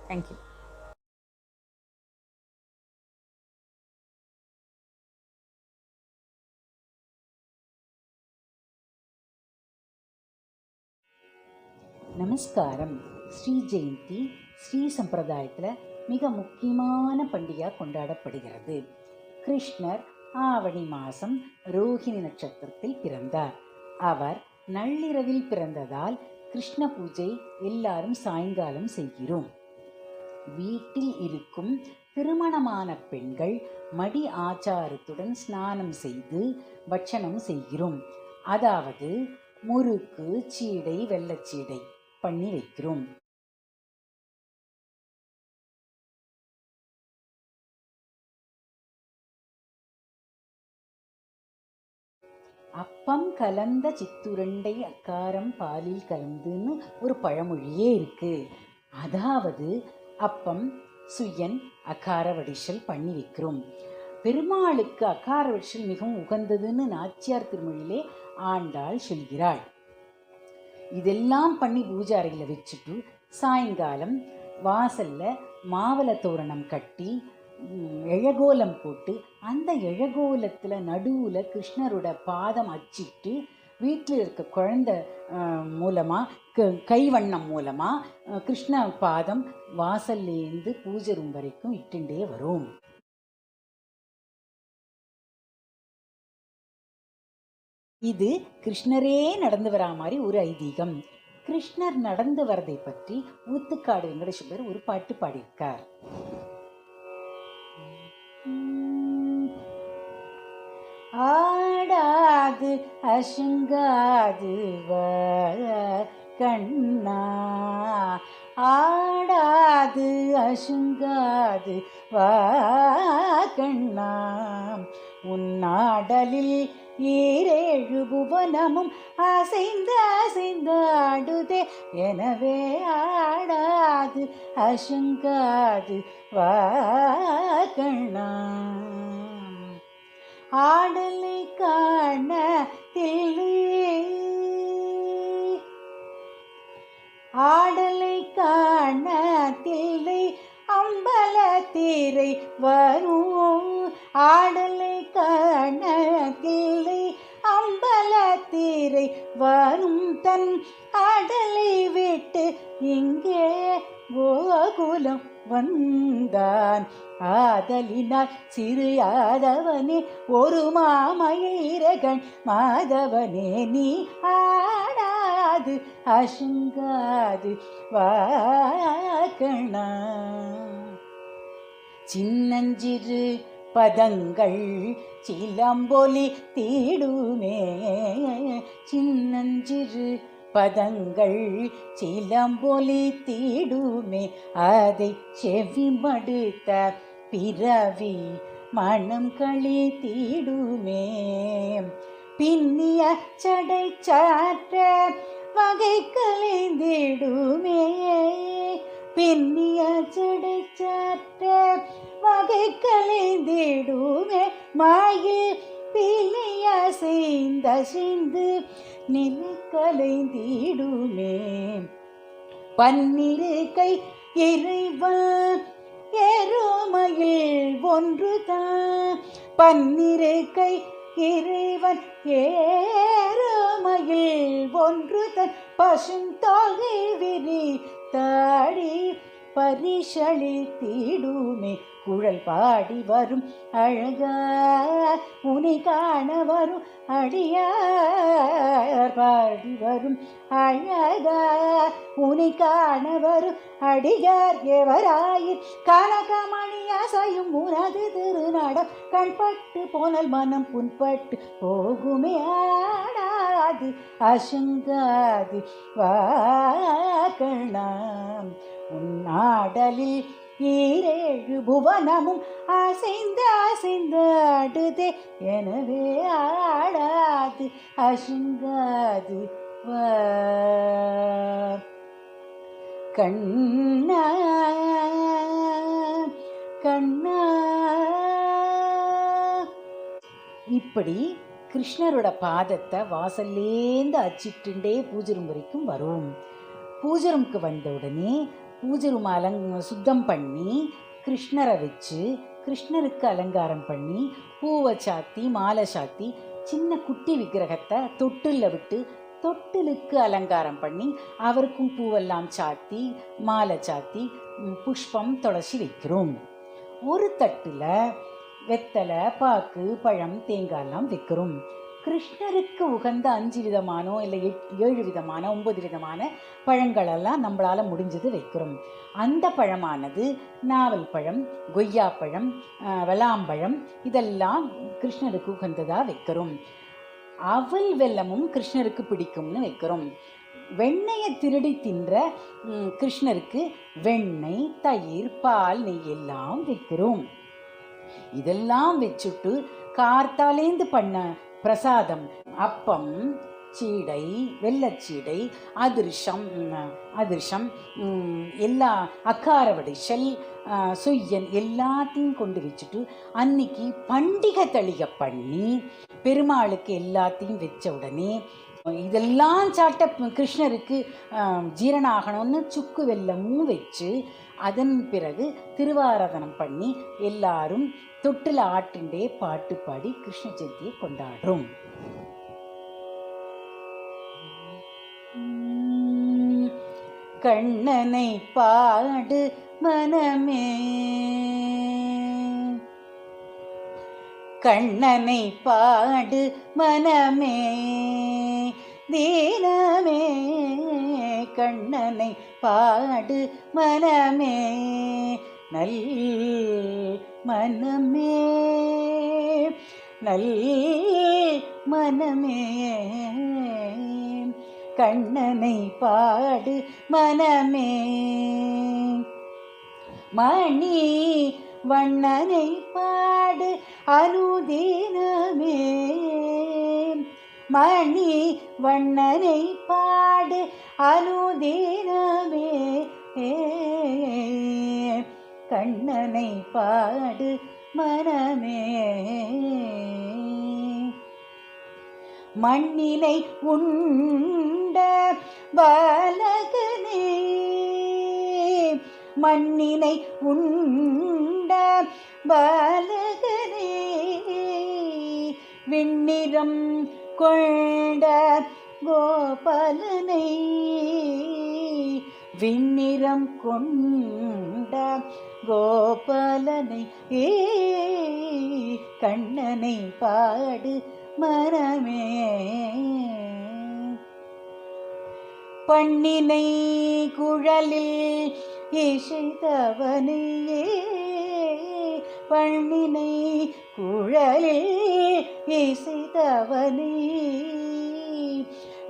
Thank you. நமஸ்காரம். ஸ்ரீ ஜெயந்தி ஸ்ரீ சம்பிரதாயத்தில் மிக முக்கியமான பண்டிகையாக கொண்டாடப்படுகிறது. கிருஷ்ணர் ஆவணி மாதம் ரோஹிணி நட்சத்திரத்தில் பிறந்தார். அவர் நள்ளிரவில் பிறந்ததால் கிருஷ்ண பூஜை எல்லாரும் சாயங்காலம் செய்கிறோம். வீட்டில் இருக்கும் திருமணமான பெண்கள் மடி ஆச்சாரத்துடன் ஸ்நானம் செய்து பட்சணம் செய்கிறோம். அதாவது முறுக்கு, சீடை, வெள்ளச்சீடை பண்ணி வைக்கிறோம். அப்பம் கலந்த சித்துருண்டை அக்காரம் பாலில் கலந்துன்னு ஒரு பழமொழியே இருக்கு. அதாவது அப்பம் சுயன் அக்கார வடிசல் பண்ணி வைக்கிறோம். பெருமாளுக்கு அக்கார வடிசல் மிகவும் உகந்ததுன்னு நாச்சியார் திருமொழியிலே ஆண்டாள் சொல்கிறாள். இதெல்லாம் பண்ணி பூஜை அறையில் வச்சுட்டு சாயங்காலம் வாசலில் மாவள தோரணம் கட்டி எழகோலம் போட்டு அந்த எழகோலத்தில் நடுவில் கிருஷ்ணரோட பாதம் அச்சிட்டு வீட்டில் இருக்க குழந்தை மூலமாக கைவண்ணம் மூலமாக கிருஷ்ண பாதம் வாசல்லேருந்து பூஜை ரூம் வரைக்கும் இட்டுண்டே வரும். இது கிருஷ்ணரே நடந்து வரா மாதிரி ஒரு ஐதீகம். கிருஷ்ணர் நடந்து வரதை பற்றி ஊத்துக்காடு வெங்கடேஸ்வரர் ஒரு பாட்டு பாடியிருக்கார். ஆடாது அசுங்காது வா கண்ணா, ஆடாது அசுங்காது வா கண்ணா, உன்னாடலில் ஈரேழு புவனமும் அசைந்து அசைந்து ஆடுதே, எனவே ஆடாது அசுங்காது வா கண்ணா. ஆடலை காண தில்லை, ஆடலை காண தில்லை அம்பலத்திரை வரும், ஆடலை காண தில்லை அம்பலத்திரை வரும், தன் ஆடலை விட்டு இங்கே கோகுலம் வந்தான், ஆதலினால் சிறு யாதவனே ஒரு மாமயிரகன் மாதவனே, நீ ஆடாது அசுங்காது வா கண்ணா. சின்னஞ்சிறு பதங்கள் சிலம்பொலி தீடுமே, சின்னஞ்சிறு பதங்கள் சிலம்பொலி தீடுமே, அதை செவி மடுத்த பிறவி மனம் களி தீடுமே, பின்னிய சடை சாற்ற வகை கலைந்திடுமே, பின்னிய சடை சாற்ற வகை கலைந்திடுமே, மாயில் பிள்ளைய செய்த சிந்து நிலை கலைந்திடுமே, பன்னிரு கை இறைவன் எருமையில் ஒன்றுதான், பன்னிரு கை இறைவன் ஏறுமையில் ஒன்றுதான், பசுந்தொகை விரி தாடி பரிசளி தீடுமே, குழல் பாடி வரும் அழகா உனை காண வரும் அடியார், பாடி வரும் அழகா உனை காண வரும் அடியார், எவராயிர் கனகமணி அசையும் உனது திருநாடம், கண்பட்டு போனல் மனம் புண்பட்டு போகுமே, ஆடாது அசுங்காது வா கண்ணா, உன்னாடலில் ஈரேழு புவனமும் அசைந்து அசைந்து ஆடுதே, எனவே ஆடாது அசுங்காது வா கண்ணா கண்ணா. இப்படி கிருஷ்ணரோட பாதத்தை வாசல்லேந்து அச்சிட்டுண்டே பூஜரும் வரைக்கும் வரும். பூஜரமுக்கு வந்த உடனே பூஜரும் சுத்தம் பண்ணி கிருஷ்ணரை வச்சு கிருஷ்ணருக்கு அலங்காரம் பண்ணி பூவை சாத்தி மாலை சாத்தி சின்ன குட்டி விக்கிரகத்தை தொட்டிலில் விட்டு தொட்டிலுக்கு அலங்காரம் பண்ணி அவருக்கும் பூவெல்லாம் சாத்தி மாலை சாத்தி புஷ்பம் துளசி வைக்கிறோம். ஒரு தட்டில் வெத்தலை பாக்கு பழம் தேங்காயெல்லாம் வைக்கிறோம். கிருஷ்ணருக்கு உகந்த 5 விதமானோ இல்லை 7 விதமான 9 விதமான பழங்களெல்லாம் நம்மளால் முடிஞ்சது வைக்கிறோம். அந்த பழமானது நாவல் பழம், கொய்யாப்பழம், வெளாம்பழம் இதெல்லாம் கிருஷ்ணருக்கு உகந்ததாக வைக்கிறோம். அவல் வெல்லமும் கிருஷ்ணருக்கு பிடிக்கும்னு வைக்கிறோம். வெண்ணெயை திருடி தின்ற கிருஷ்ணருக்கு வெண்ணெய், தயிர், பால், நெய் எல்லாம் வைக்கிறோம். இதெல்லாம் வச்சுட்டு கார்த்தாலேந்து பண்ண பிரசாதம் அப்பம், சீடை, வெள்ளச்சீடை, அதிர்ஷம் எல்லா அக்கார வடிசல், சுய்யன் எல்லாத்தையும் கொண்டு வச்சுட்டு அன்னைக்கு பண்டிகை தளிக பண்ணி பெருமாளுக்கு எல்லாத்தையும் வச்ச உடனே இதெல்லாம் சாட்ட கிருஷ்ணருக்கு ஜீரணாகணும்னு சுக்கு வெல்லமும் வச்சு அதன் பிறகு திருவாராதனம் பண்ணி எல்லாரும் தொட்டில் ஆட்டுண்டே பாட்டு பாடி கிருஷ்ண ஜெயந்தியை கொண்டாடுறோம். கண்ணனை பாடு மனமே, கண்ணனை பாடு மனமே, தீனமே கண்ணனை பாடு மனமே, நல் மனமே, நல் மனமே கண்ணனை பாடு மனமே மணி வண்ணனை பாடு அனுதினமே மணி வண்ணனை பாடு அனுதினமே கண்ணனை பாடு மனமே மண்ணினை உண்ட பாலகனே மண்ணினை உண்ட பாலகனே விண்ணிறம் கொண்ட கோபாலனை விண்ணிறம் கொண்ட கோபாலனை கண்ணனை பாடு மனமே பண்ணினை குழலில் இசைத்தவனையே பண்ணினை குழலில் இசைத்தவனே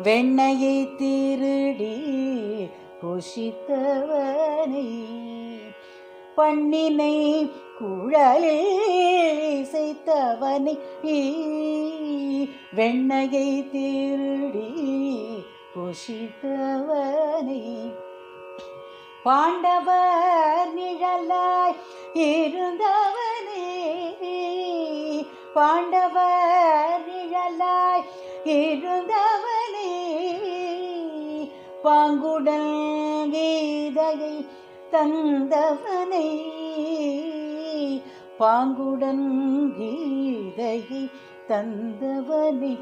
வெண்ணையை திருடி புஷித்தவனை பண்ணினை குழலில் இசைத்தவனை வெண்ணையை திருடி புஷித்தவனை பாண்டவர் நிழலாய் இருந்தவனே பாண்டவர் நிழலாய் இருந்தவனே பாங்குடன் கீதையை தந்தவனை பாங்குடன் கீதையை தந்தவனை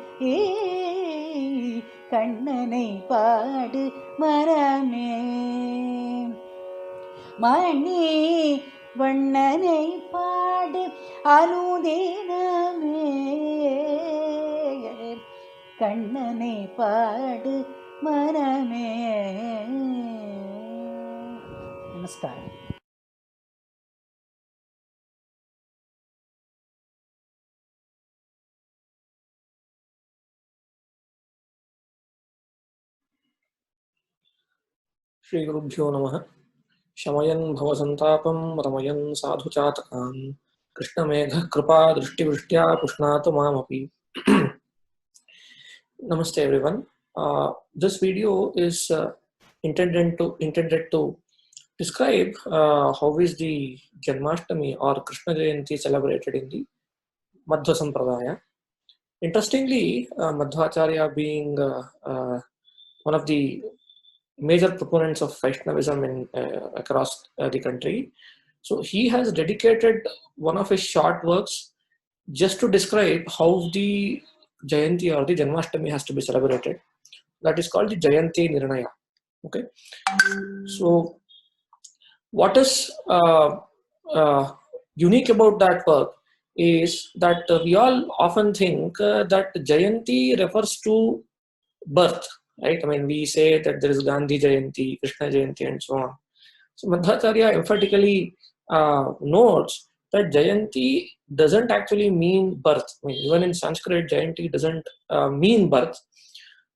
கண்ணனை பாடு மனமே மணி வண்ணனை பாடு அனுதினமே கண்ணனை பாடு மனமே. நமஸ்காரம். श्रीगुरुभ्यो नमः. शमयन् भवसन्तापं रमयन् साधुचातकान् कृष्णमेघः कृपा दृष्टिवृष्ट्या पुष्णातु मामपि. Namaste everyone. This video is intended to describe how is the Janmashtami or Krishna Jayanti celebrated in the Madhva Sampradaya. Interestingly, Madhvacharya being one of the major proponents of Vaishnavism across the country, so he has dedicated one of his short works just to describe how the Jayanti or the Janmashtami has to be celebrated. That is called the Jayanti Nirnaya. Okay, so what is unique about that work is that we all often think that Jayanti refers to birth, right? I mean, we say that there is Gandhi Jayanti, Krishna Jayanti, and so on. So Madhvacharya emphatically notes that Jayanti doesn't actually mean birth. I mean, even in Sanskrit, Jayanti doesn't mean birth.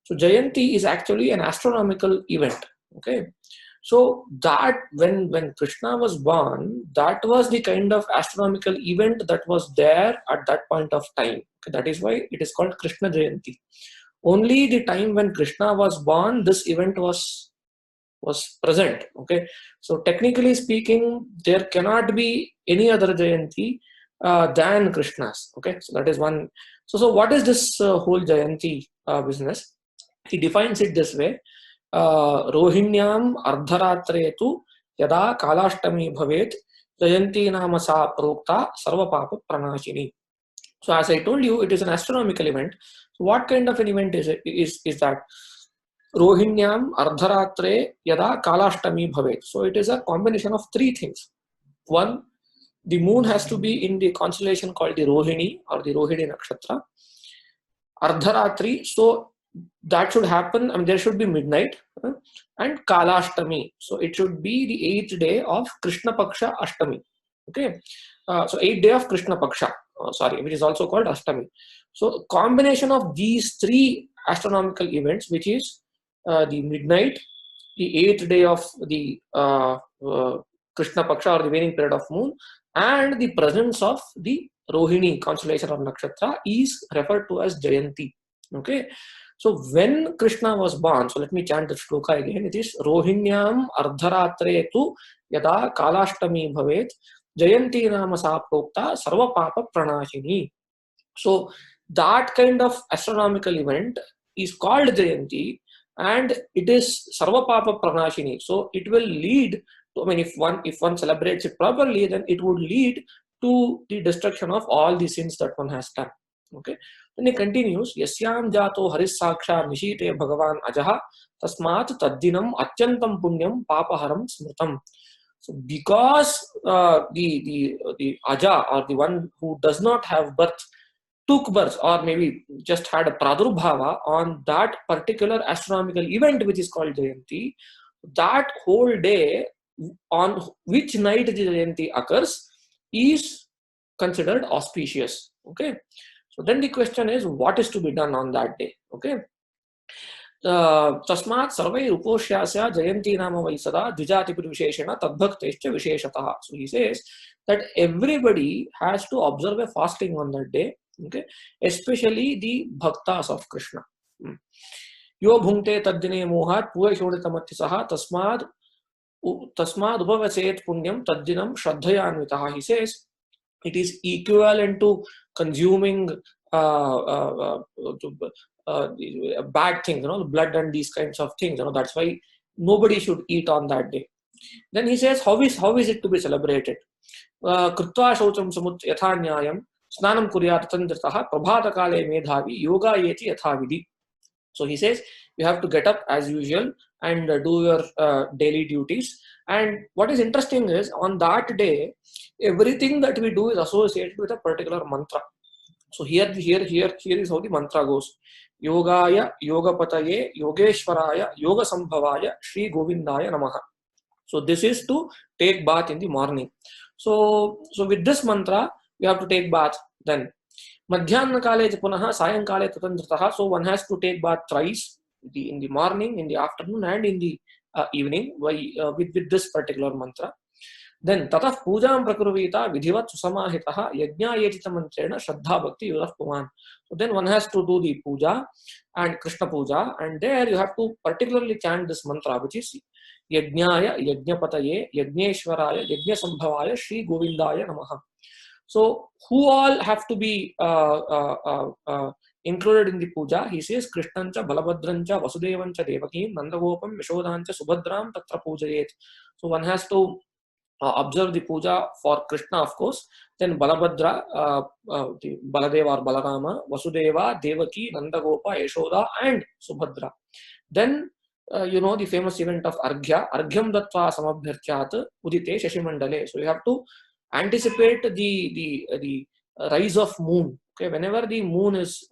So Jayanti is actually an astronomical event. Okay, so that when Krishna was born, that was the kind of astronomical event that was there at that point of time. Okay, that is why it is called Krishna Jayanti. Only the time when Krishna was born, this event was present. Okay, so technically speaking, there cannot be any other Jayanti than Krishna's. Okay, so that is one. So what is this whole Jayanti business? He defines it this way: Rohinyam ardharatre tu yada kalashtami bhavet Jayanti nama sa prokta sarva papa pranashini. So as I told you, it is an astronomical event. So what kind of an event is that? Rohinyam ardharatre yada kalashtami bhavet. So it is a combination of three things. One, the moon has to be in the constellation called the Rohini or the Rohini Nakshatra. Ardharatri, so that should happen, I mean, there should be midnight, and Kalashtami, so it should be the 8th day of Krishna Paksha Ashtami. Okay, so 8th day of Krishna Paksha. sorry, which is also called Ashtami. So combination of these three astronomical events, which is the midnight, the 8th day of the Krishna Paksha or the waning period of moon, and the presence of the Rohini constellation or nakshatra is referred to as Jayanti. Okay, so when Krishna was born, so let me chant the shloka again. It is Rohinyam ardharatre tu yada kalashtami bhavet Jayanti nama sa prokta sarva papa pranashini. So that kind of astronomical event is called Jayanti, and it is sarva papa pranashini. So it will lead to, I mean, if one celebrates it properly, then it would lead to the destruction of all the sins that one has done. Okay, then he continues, yasyam jato haris saksha nishite bhagavan ajaha tasmat taddinam atyantam punyam papaharam smritam. So because the aja, or the one who does not have birth, took birth or maybe just had a pradurbhava on that particular astronomical event which is called Jayanti, that whole day on which night the Jayanti occurs is considered auspicious. Okay, so then the question is, what is to be done on that day? Okay, तस्मात् सर्वैः उपोष्यास्य जयन्ती नाम वै सदा द्विजातिपि विशेषेण तद्भक्तैश्च विशेषतः. So he says that everybody has to observe a fasting on that day. Okay, especially the bhaktas of Krishna. Yo bhungte taddine mohat puvaishoditamatisaha tasmad upavaset punyam taddinam shraddhayanvitaha. He says it is equivalent to consuming bad things, blood and these kinds of things. That's why nobody should eat on that day. Then he says, how is it to be celebrated? Krutva shaucham samut yathanyayam snanam kuryat tandritaha prabhata kale medhavi yoga yeti yathavidi. So he says you have to get up as usual and do your daily duties. And what is interesting is, on that day, everything that we do is associated with a particular mantra. So here is how the mantra goes. Yogaya, Yogapataye, Yogeshwaraya, Yoga Sambhavaya, Shri Govindaya Namaha. So this is to take bath in the morning. So with this mantra, you have to take bath. Then Madhyana Kale Punaha, Sayankale Tatandritaha. So one has to take bath thrice, in the morning, in the afternoon, and in the evening with this particular mantra. Then tatah pujam prakurvita vidhivat susamahitaha yajnayetita mantrena shraddha bhakti yudah puman. So then one has to do the puja and Krishna puja, and there you have to particularly chant this mantra, which is Yajnaya, Yajnapataye, Yajneshwaraya, Yajnasambhavaya, Shri Govindaya Namaha. So who all have to be included in the puja? He says Krishnancha, Balabhadrancha, Vasudevancha, Devakim, Nandagopam, Yashodancha, Subhadram, Tatra Pujayet. So one has to observe the puja for Krishna, of course, then Balabhadra, the Baladeva or Balarama, Vasudeva, Devaki, Nandagopa, Yashoda, and Subhadra. Then the famous event of Arghya, Arghyam Dattva Samabhyarchat Udite Shashimandale. So you have to anticipate the rise of moon. Okay, whenever the moon is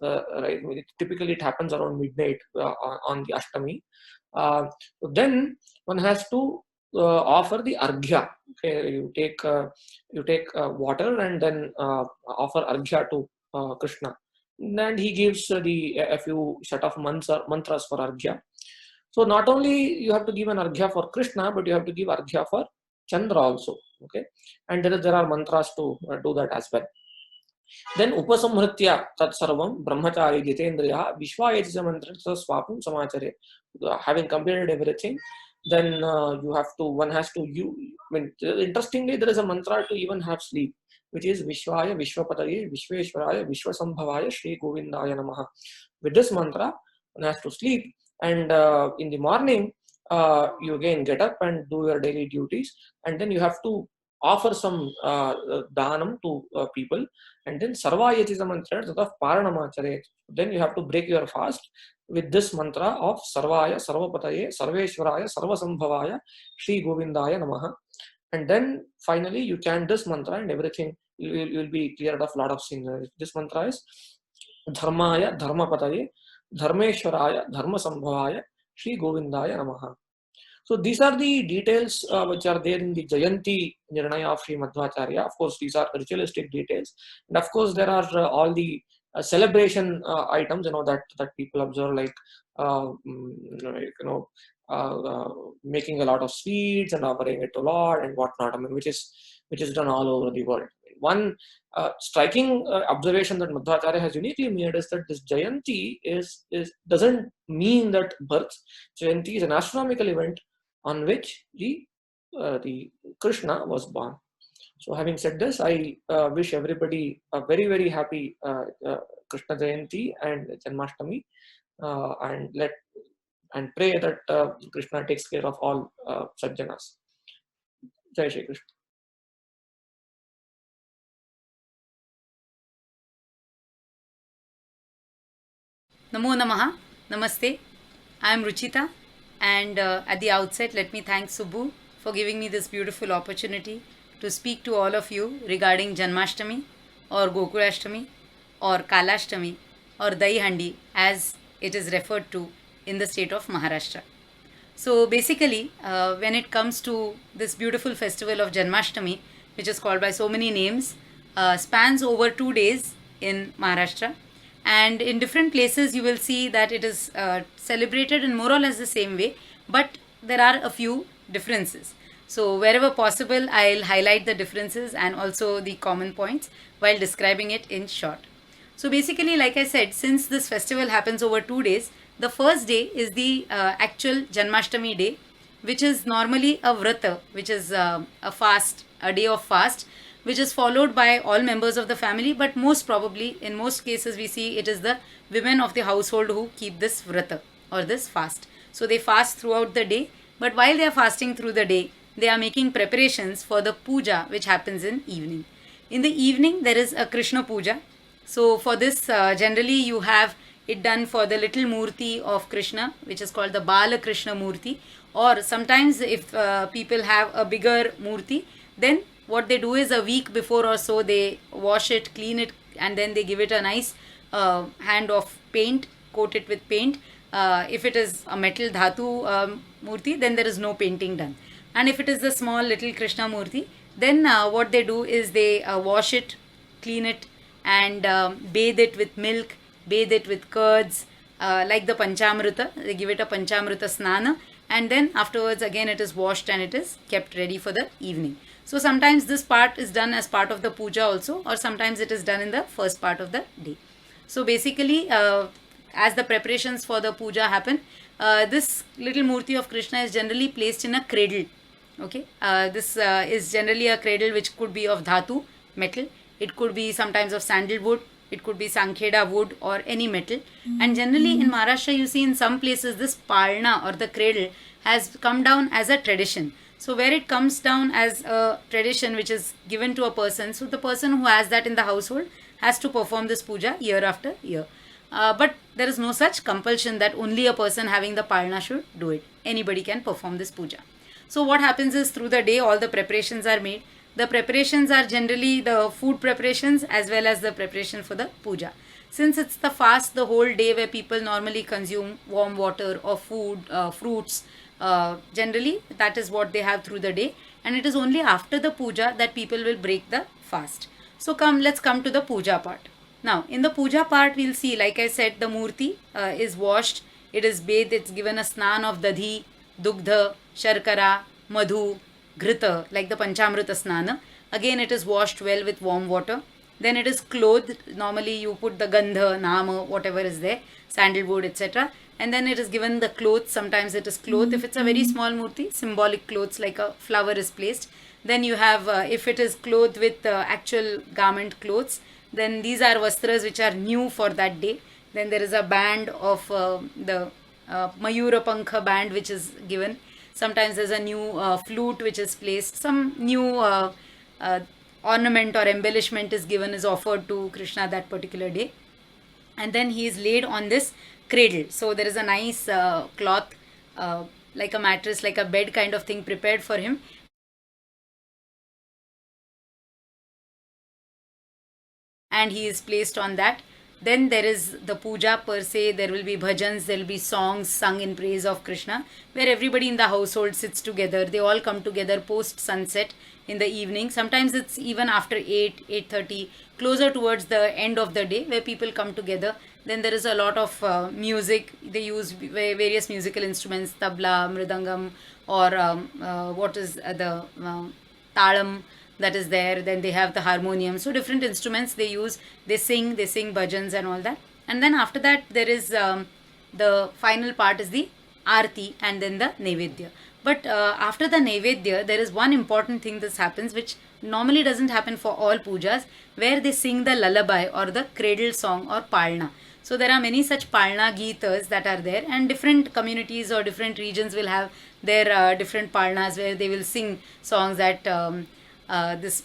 typically it happens around midnight on the Ashtami. Then one has to offer the Arghya. Okay, you take water and then offer Arghya to Krishna. And he gives a few set of mantras for Arghya. So not only you have to give an Arghya for Krishna, but you have to give Arghya for Chandra also. Okay, and there are mantras to do that as well. Then upasamhritya tat sarvam brahmachari jitendriya vishwayetisa mantra swapam samachare. Having completed everything, then one has to interestingly, there is a mantra to even have sleep, which is Vishwaya, Vishwapataye, Vishveshwaraya, Vishwasambhavaya, Shri Govindaya Namaha. With this mantra, one has to sleep, and in the morning, you again get up and do your daily duties, and then you have to offer some dhanam to people, and then Sarvayati mantra tatah paranamachare. Then you have to break your fast with this mantra of Sarvaya, Sarvapataye, Sarveshwaraya, Sarvasambhavaya, Shri Govindaya Namaha. And then finally you chant this mantra and everything, you will be cleared of a lot of sins. This mantra is Dharmaya, Dharmapataye, Dharmeshwaraya, Dharmasambhavaya, Shri Govindaya Namaha. So these are the details which are there in the Jayanti Nirnaya of Sri Madhvacharya. Of course, these are ritualistic details, and of course there are all the celebration items, that people observe, like making a lot of sweets and offering it to Lord and whatnot. I mean, which is done all over the world. One striking observation that Madhvacharya has uniquely made is that this Jayanti is doesn't mean that birth. Jayanti is an astronomical event on which the Krishna was born. So having said this, I wish everybody a very, very happy Krishna Jayanti and Janmashtami, and pray that Krishna takes care of all Sajjanas. Jai Shri Krishna. Namo Namaha, Namaste. I am Ruchita, and at the outset, let me thank Subbu for giving me this beautiful opportunity to speak to all of you regarding Janmashtami or Gokulashtami or Kalashtami or Dahi Handi, as it is referred to in the state of Maharashtra. So basically, when it comes to this beautiful festival of Janmashtami, which is called by so many names, spans over 2 days in Maharashtra. And in different places, you will see that it is celebrated in more or less the same way, but there are a few differences. So wherever possible, I'll highlight the differences and also the common points while describing it in short. So basically, like I said, since this festival happens over 2 days, the first day is the actual Janmashtami day, which is normally a vrata, which is a fast, a day of fast, which is followed by all members of the family, but most probably, in most cases, we see it is the women of the household who keep this vrata or this fast. So they fast throughout the day, but while they are fasting through the day, they are making preparations for the puja, which happens in evening. In the evening, there is a Krishna puja. So for this, generally you have it done for the little murti of Krishna, which is called the Bala Krishna murti, or sometimes if people have a bigger murti, then what they do is a week before or so they wash it, clean it, and then they give it a nice hand of paint, coat it with paint. If it is a metal dhatu murti, then there is no painting done. And if it is the small little Krishna murti, then what they do is they wash it, clean it, and bathe it with milk, bathe it with curds, like the Panchamrita. They give it a Panchamrita snana, and then afterwards again it is washed and it is kept ready for the evening. So sometimes this part is done as part of the puja also, or sometimes it is done in the first part of the day. So basically, as the preparations for the puja happen, this little murti of Krishna is generally placed in a cradle. Okay, this is generally a cradle which could be of dhatu, metal. It could be sometimes of sandalwood. It could be sankheda wood or any metal. And generally in Maharashtra, you see in some places this palna or the cradle has come down as a tradition. So where it comes down as a tradition which is given to a person, so the person who has that in the household has to perform this puja year after year. But there is no such compulsion that only a person having the palna should do it. Anybody can perform this puja. So what happens is through the day all the preparations are made. The preparations are generally the food preparations as well as the preparation for the puja. Since it's the fast, the whole day where people normally consume warm water or food, fruits, generally that is what they have through the day, and it is only after the puja that people will break the fast. So let's come to the puja part. Now in the puja part we'll see, like I said, the murti is washed, it is bathed, it's given a snan of dadhi, dugdha, sharkara, madhu, ghrita, like the Panchamrita snana. Again it is washed well with warm water. Then it is clothed. Normally you put the gandha, nama, whatever is there, sandalwood, etc. And then it is given the clothes. Sometimes it is clothed. If it's a very small murti, symbolic clothes like a flower is placed. Then you have, if it is clothed with actual garment clothes, then these are vastras which are new for that day. Then there is a band of the Mayura Pankha band which is given. Sometimes there's a new flute which is placed. Some new ornament or embellishment is given, is offered to Krishna that particular day. And then he is laid on this cradle. So there is a nice cloth, like a mattress, like a bed kind of thing prepared for him. And he is placed on that. Then there is the puja per se. There will be bhajans, there will be songs sung in praise of Krishna, where everybody in the household sits together. They all come together post sunset in the evening. Sometimes it's even after 8, 8:30, closer towards the end of the day, where people come together. Then there is a lot of music. They use various musical instruments, tabla, mridangam, or what is the talam that is there. Then they have the harmonium. So different instruments they use. They sing bhajans and all that. And then after that there is the final part is the arti and then the naivedya. But after the naivedya, there is one important thing that happens which normally doesn't happen for all pujas, where they sing the lullaby or the cradle song or palna. So there are many such palna geetas that are there, and different communities or different regions will have their different palnas where they will sing songs that this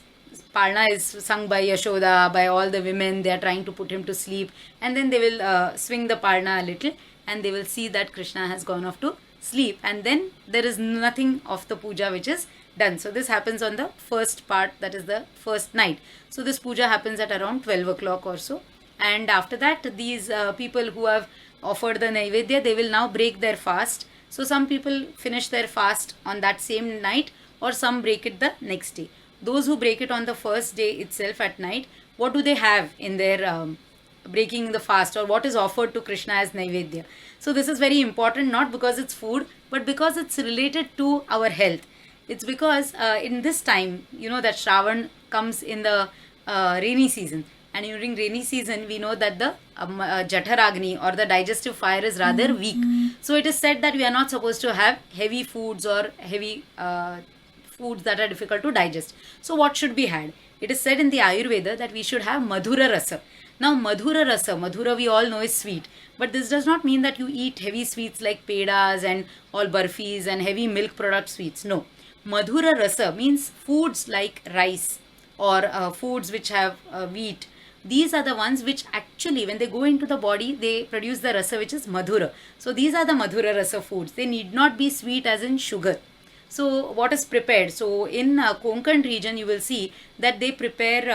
palna is sung by Yashoda, by all the women. They are trying to put him to sleep, and then they will swing the palna a little, and they will see that Krishna has gone off to sleep, and then there is nothing of the puja which is done. So this happens on the first part, that is the first night. So this puja happens at around 12 o'clock or so, and after that these people who have offered the naivedya, they will now break their fast. So some people finish their fast on that same night, or some break it the next day. Those who break it on the first day itself at night, what do they have in their breaking the fast, or what is offered to Krishna as naivedya? So this is very important, not because it's food, but because it's related to our health. It's because in this time, you know that Shravan comes in the rainy season, and during rainy season we know that the Jatharagni or the digestive fire is rather weak. So it is said that we are not supposed to have heavy foods or heavy foods that are difficult to digest. So what should be had? It is said in the Ayurveda that we should have Madhura Rasa. Now Madhura Rasa, Madhura we all know is sweet, but this does not mean that you eat heavy sweets like pedas and all barfis and heavy milk product sweets. No. Madhura Rasa means foods like rice or foods which have wheat. These are the ones which actually, when they go into the body, they produce the rasa which is madhura. So these are the madhura rasa foods. They need not be sweet as in sugar. So what is prepared? So in Konkan region, you will see that they prepare,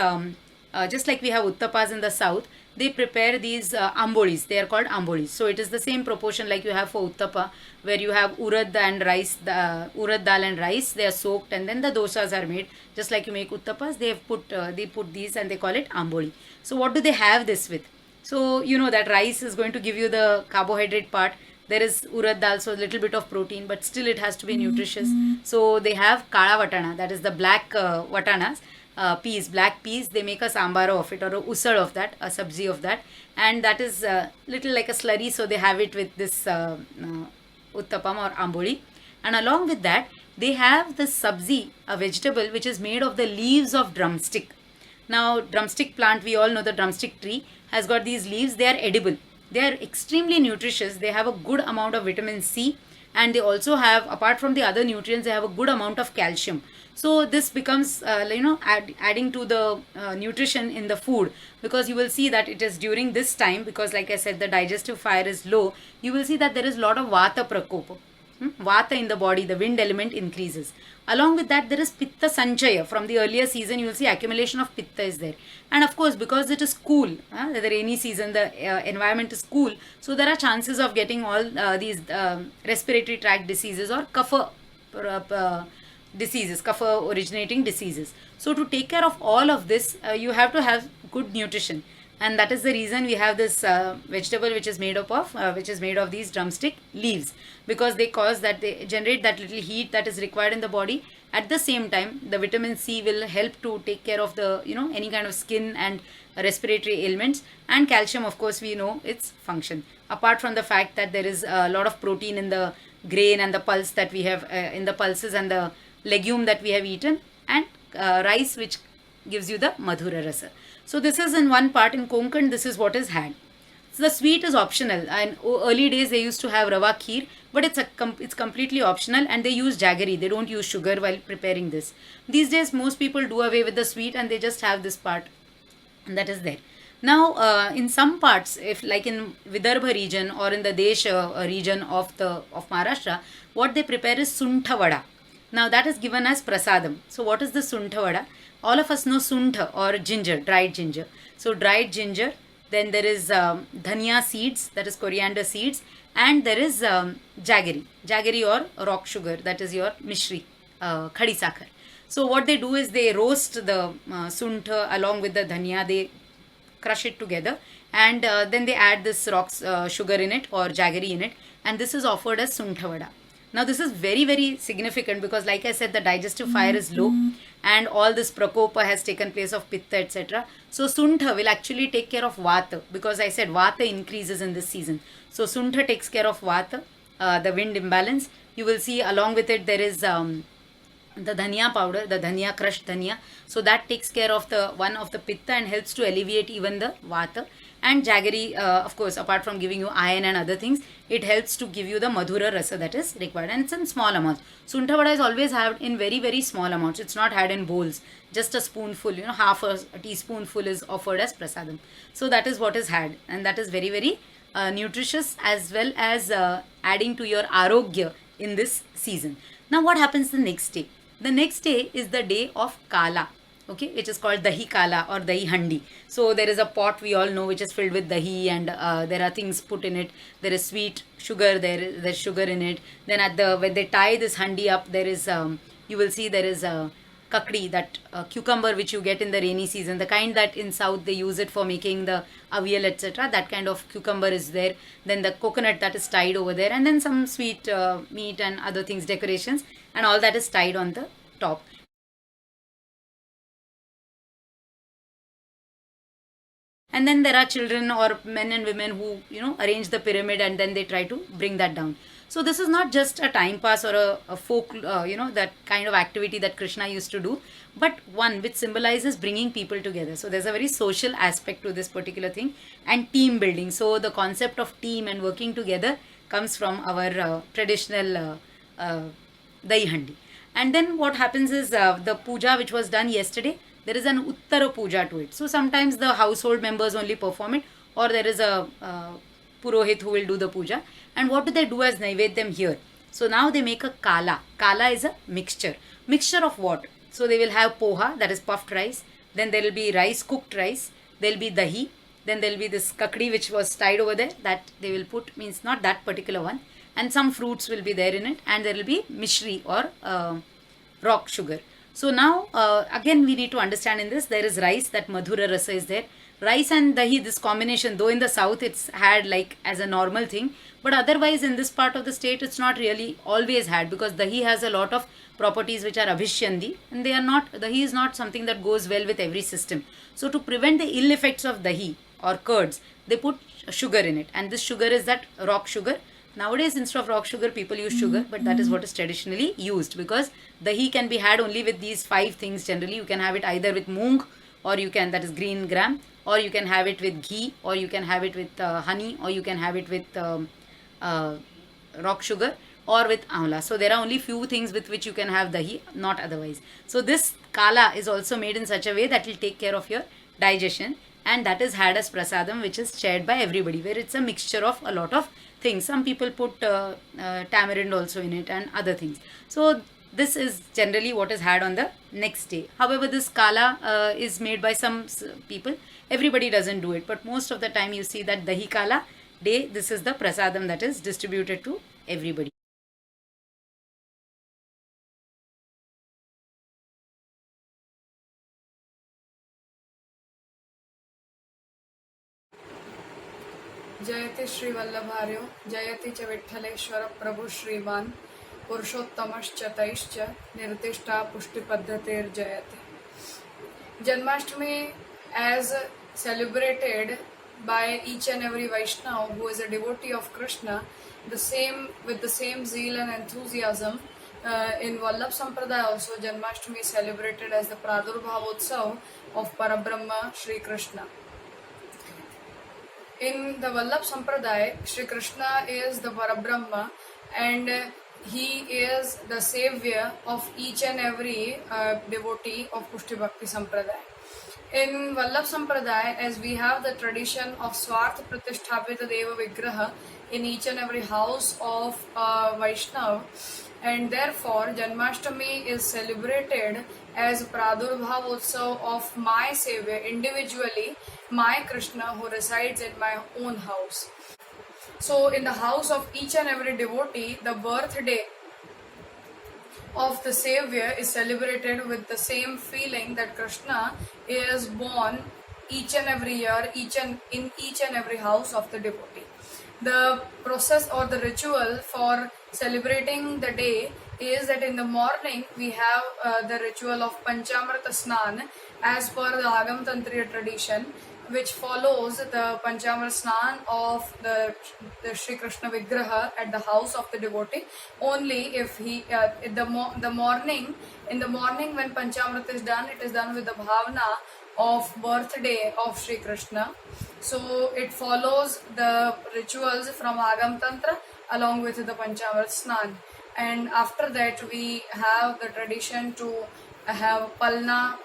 just like we have uttapas in the south, they prepare these ambolis. They are called ambolis. So it is the same proportion like you have for uttapa, where you have urad and rice, urad dal and rice. They are soaked, and then the dosas are made. Just like you make uttapas, they put these and they call it amboli. So what do they have this with? So you know that rice is going to give you the carbohydrate part. There is urad dal, so a little bit of protein, but still it has to be nutritious. So they have kala vatana, that is the black vatanas. Peas, black peas, they make a sambara of it, or a usad of that, a sabzi of that, and that is little like a slurry, so they have it with this uttapam or amboli. And along with that, they have the sabzi, a vegetable which is made of the leaves of drumstick. Now, drumstick plant, we all know the drumstick tree has got these leaves. They are edible. They are extremely nutritious. They have a good amount of vitamin C, and they also have, apart from the other nutrients, they have a good amount of calcium. So this becomes, adding to the nutrition in the food, because you will see that it is during this time, because like I said, the digestive fire is low, you will see that there is a lot of vata prakopa. Vata in the body, the wind element increases. Along with that, there is pitta sanchaya. From the earlier season, you will see accumulation of pitta is there. And of course, because it is cool, the rainy season, the environment is cool, so there are chances of getting all these respiratory tract diseases or kapha diseases, kapha originating diseases. So to take care of all of this, you have to have good nutrition. And that is the reason we have this vegetable which is made up of these drumstick leaves, because they generate that little heat that is required in the body. At the same time, the vitamin C will help to take care of the any kind of skin and respiratory ailments. And calcium, of course, we know its function. Apart from the fact that there is a lot of protein in the grain and the pulse that we have in the pulses and the legume that we have eaten, and rice which gives you the madhura rasa. So this is in one part. In Konkan, this is what is had. So the sweet is optional, and early days they used to have rava kheer, but it's completely optional, and they use jaggery. They don't use sugar while preparing this. These days most people do away with the sweet and they just have this part, and that is there. Now in some parts, if like in Vidarbha region or in the Desh region of Maharashtra, what they prepare is suntha vada. Now that is given as prasadam. So what is the suntha vada? All of us know suntha or ginger, dried ginger. So dried ginger, then there is dhania seeds, that is coriander seeds, and there is jaggery or rock sugar, that is your mishri, khadi sakhar. So what they do is they roast the suntha along with the dhania, they crush it together, and then they add this rock sugar in it or jaggery in it, and this is offered as suntha vada. Now this is very, very significant because, like I said, the digestive fire is low and all this prakopa has taken place of pitta, etc. So suntha will actually take care of vata, because I said vata increases in this season. So suntha takes care of vata, the wind imbalance. You will see along with it there is the dhania powder, the dhania, crushed dhania. So that takes care of the one of the pitta and helps to alleviate even the vata. And jaggery, of course, apart from giving you iron and other things, it helps to give you the madhura rasa that is required, and it's in small amounts. Suntha vada is always had in very, very small amounts. It's not had in bowls. Just a spoonful, half a teaspoonful is offered as prasadam. So that is what is had, and that is very, very nutritious, as well as adding to your arogya in this season. Now what happens the next day? The next day is the day of Kala, okay, which is called Dahi Kala or Dahi Handi. So there is a pot, we all know, which is filled with dahi, and there are things put in it. There is sweet sugar, there's sugar in it. Then when they tie this handi up, there is you will see there is a kakdi, that cucumber which you get in the rainy season, the kind that in south they use it for making the avial, etc. That kind of cucumber is there. Then the coconut that is tied over there, and then some sweet meat and other things, decorations, and all that is tied on the top. And then there are children or men and women who arrange the pyramid, and then they try to bring that down. So this is not just a time pass or a folk that kind of activity that Krishna used to do, but one which symbolizes bringing people together. So there's a very social aspect to this particular thing, and team building. So the concept of team and working together comes from our traditional Dahi Handi. And then what happens is the puja which was done yesterday, there is an Uttara Puja to it. So sometimes the household members only perform it, or there is a Purohit who will do the puja. And what do they do as Naivedyam here? So now they make a Kala. Kala is a mixture. Mixture of what? So they will have poha, that is puffed rice. Then there will be rice, cooked rice. There will be dahi. Then there will be this kakdi which was tied over there, that they will put, means not that particular one. And some fruits will be there in it. And there will be mishri or rock sugar. So now again we need to understand in this, there is rice, that madhura rasa is there. Rice and dahi, this combination, though in the south it's had like as a normal thing, but otherwise in this part of the state it's not really always had, because dahi has a lot of properties which are abhishyandi, and they are not, dahi is not something that goes well with every system. So to prevent the ill effects of dahi or curds, they put sugar in it, and this sugar is that rock sugar. Nowadays, instead of rock sugar, people use sugar, but that is what is traditionally used, because dahi can be had only with these 5 things generally. You can have it either with moong, or you can, that is green gram, or you can have it with ghee, or you can have it with honey, or you can have it with rock sugar, or with amla. So there are only few things with which you can have dahi, not otherwise. So this kala is also made in such a way that will take care of your digestion, and that is had as prasadam, which is shared by everybody, where it's a mixture of a lot of things. Some people put tamarind also in it and other things. So this is generally what is had on the next day. However, this kala is made by some people. Everybody doesn't do it, but most of the time you see that dahi kala day, this is the prasadam that is distributed to everybody. जयति श्रीवल्लभार्यो जयति च विठ्ठलेश्वर प्रभु श्रीमान पुरुषोत्तमश्च तैश्च निर्दिष्टा पुष्टिपद्धतिर्जयति. Janmashtami, as celebrated by each and every Vaishnava who is a devotee of Krishna, with the same zeal and enthusiasm, in Vallabh Sampradaya also Janmashtami is celebrated as the Pradurbhavotsav of Parabrahma Shri Krishna. In the Vallabh Sampradaya, Shri Krishna is the Parabrahma, and he is the savior of each and every devotee of Pushti Bhakti Sampradaya. In Vallabh Sampradaya, as we have the tradition of Swarth Pratisthapita Deva Vigraha in each and every house of Vaishnav, and therefore Janmashtami is celebrated as Pradurbhav Utsav of my Savior, individually my Krishna who resides in my own house. So in the house of each and every devotee, the birthday of the Savior is celebrated with the same feeling that Krishna is born each and every year, in each and every house of the devotee. The process or the ritual for celebrating the day is that in the morning we have the ritual of Panchamrita Snan as per the Agam Tantriya tradition, which follows the Panchamrita Snan of the Sri Krishna Vigraha at the house of the devotee. Only if he in the morning when Panchamrita is done, it is done with the bhavana of birthday of Sri Krishna. So it follows the rituals from Agam Tantra along with the Panchamrita Snan. And after that we have the tradition to have Palna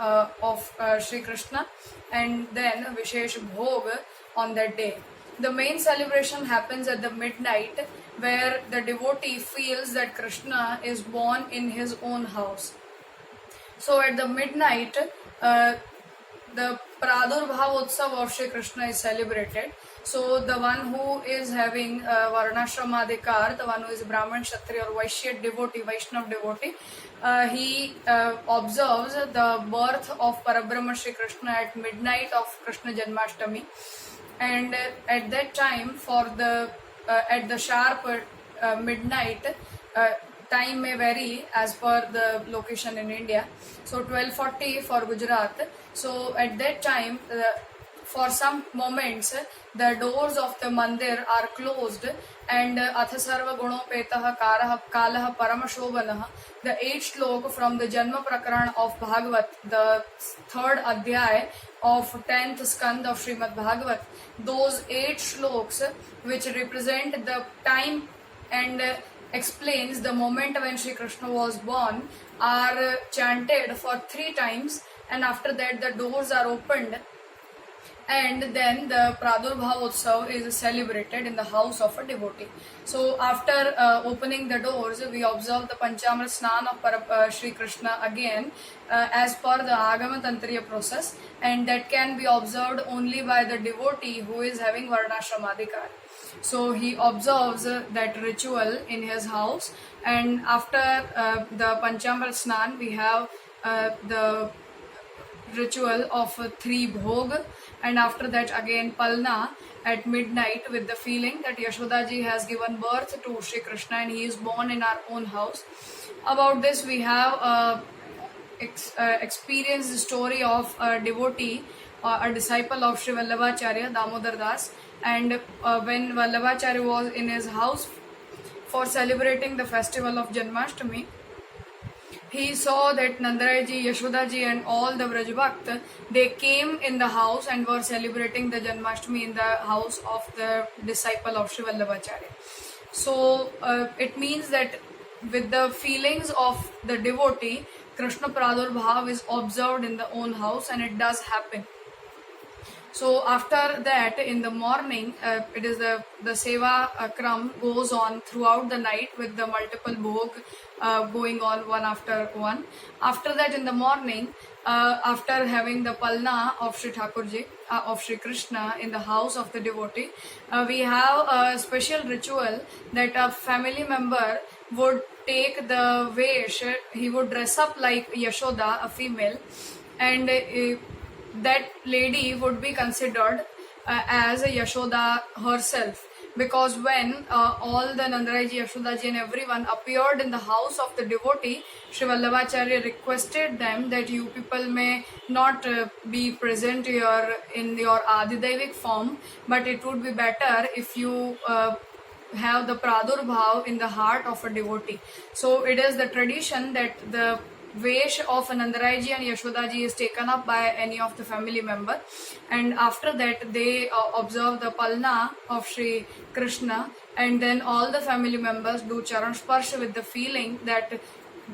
of Sri Krishna and then Vishesh Bhog on that day. The main celebration happens at the midnight, where the devotee feels that Krishna is born in his own house. So at the midnight, the Pradurbhav Utsav of Shri Krishna is celebrated. So the one who is having Varnashramadikar, the one who is Brahman, Kshatriya or Vaishya devotee, Vaishnav devotee, he observes the birth of Parabrahma Shri Krishna at midnight of Krishna Janmashtami. And at that time, at the sharp midnight, time may vary as per the location in India. So 12:40 for Gujarat. So at that time, for some moments, the doors of the mandir are closed, and Athasarva Gunopetah Kalah Paramashobhanah, the 8th slok from the Janma Prakaran of Bhagavat, the 3rd Adhyay of 10th Skand of Srimad Bhagavat, those 8 sloks which represent the time and explains the moment when Sri Krishna was born are chanted for 3 times, and after that the doors are opened, and then the Pradurbhav Utsav is celebrated in the house of a devotee. So after opening the doors, we observe the Panchamrita Snan of Sri Krishna again as per the Agama Tantriya process, and that can be observed only by the devotee who is having Varnashramadikar. So he observes that ritual in his house, and after the Panchamrita Snan, we have the ritual of 3 bhog, and after that again Palna at midnight with the feeling that Yashoda ji has given birth to Sri Krishna and he is born in our own house. About this we have experienced story of a devotee, a disciple of Sri Vallabhacharya, Damodar Das, and when Vallabhacharya was in his house for celebrating the festival of Janmashtami, he saw that Nandaraj ji, Yashoda ji and all the Vraj Bhakt, they came in the house and were celebrating the Janmashtami in the house of the disciple of Sri Vallabhacharya. So it means that with the feelings of the devotee, Krishna Pradurbhav is observed in the own house, and it does happen. So after that, in the morning, it is the Seva Kram goes on throughout the night with the multiple bhog going on one after one. After that, in the morning, after having the Palna of Sri Thakurji, of Sri Krishna in the house of the devotee, we have a special ritual that a family member would take the vesh, he would dress up like Yashoda, a female, and that lady would be considered as a Yashoda herself, because when all the Nandaraji, Yashodaji and everyone appeared in the house of the devotee, Sri Vallabhacharya requested them that you people may not be present here in your Adidevik form, but it would be better if you have the Pradurbhav in the heart of a devotee. So it is the tradition that the Vesh of Nandaraji and Yashodaji is taken up by any of the family member, and after that they observe the Palna of Sri Krishna, and then all the family members do Charan Sparsh with the feeling that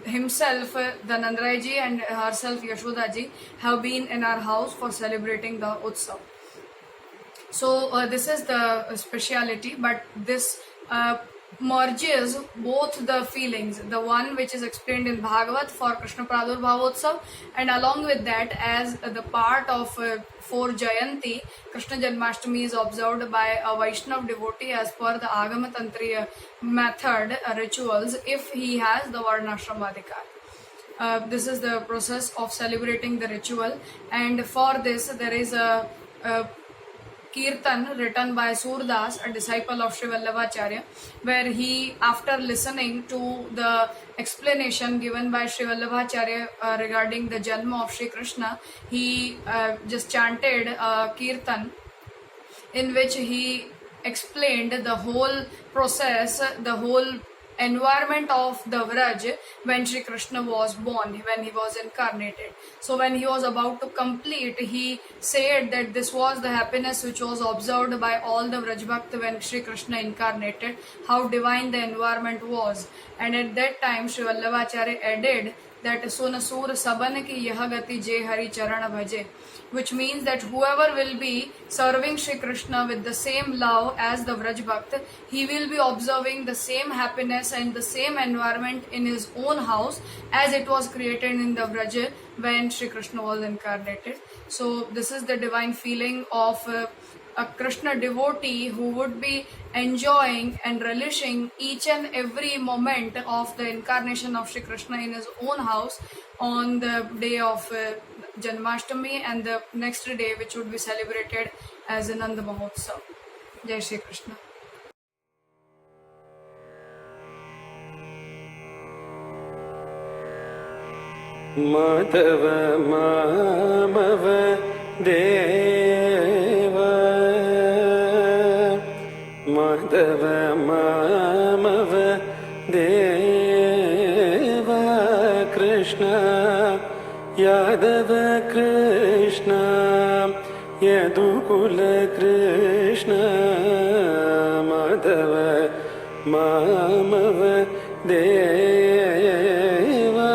himself, the Nandrai ji and herself Yashoda ji have been in our house for celebrating the Utsav. So this is the speciality, but this merges both the feelings, the one which is explained in Bhagavat for Krishna Pradurbhavotsav, and along with that, as the part of for Jayanti, Krishna Janmashtami is observed by a Vaishnav devotee as per the Agama Tantriya method, rituals, if he has the Varnashramadhikar. This is the process of celebrating the ritual, and for this there is a Kirtan written by Surdas, a disciple of Sri Vallabhacharya, where he, after listening to the explanation given by Sri Vallabhacharya regarding the Janma of Sri Krishna, he just chanted a Kirtan in which he explained the whole process, the whole environment of the Vraj when Sri Krishna was born, when he was incarnated. So when he was about to complete, he said that this was the happiness which was observed by all the Vraj Bhakt when Sri Krishna incarnated, how divine the environment was. And at that time Sri Vallabhacharya added that Sun Sur Saban ki yah gati je hari charan bhaje, which means that whoever will be serving Sri Krishna with the same love as the Vraj Bhakt, he will be observing the same happiness and the same environment in his own house as it was created in the Vraj when Sri Krishna was incarnated. So this is the divine feeling of a Krishna devotee who would be enjoying and relishing each and every moment of the incarnation of Sri Krishna in his own house on the day of Janmashtami and the next day, which would be celebrated as Nanda Mahotsav. Jai Shri Krishna. Madhava Mamava Deva, Madhava Mamava Deva, Krishna Yadava Krishna, Yadukula Krishna, Madhava Mamava Deva,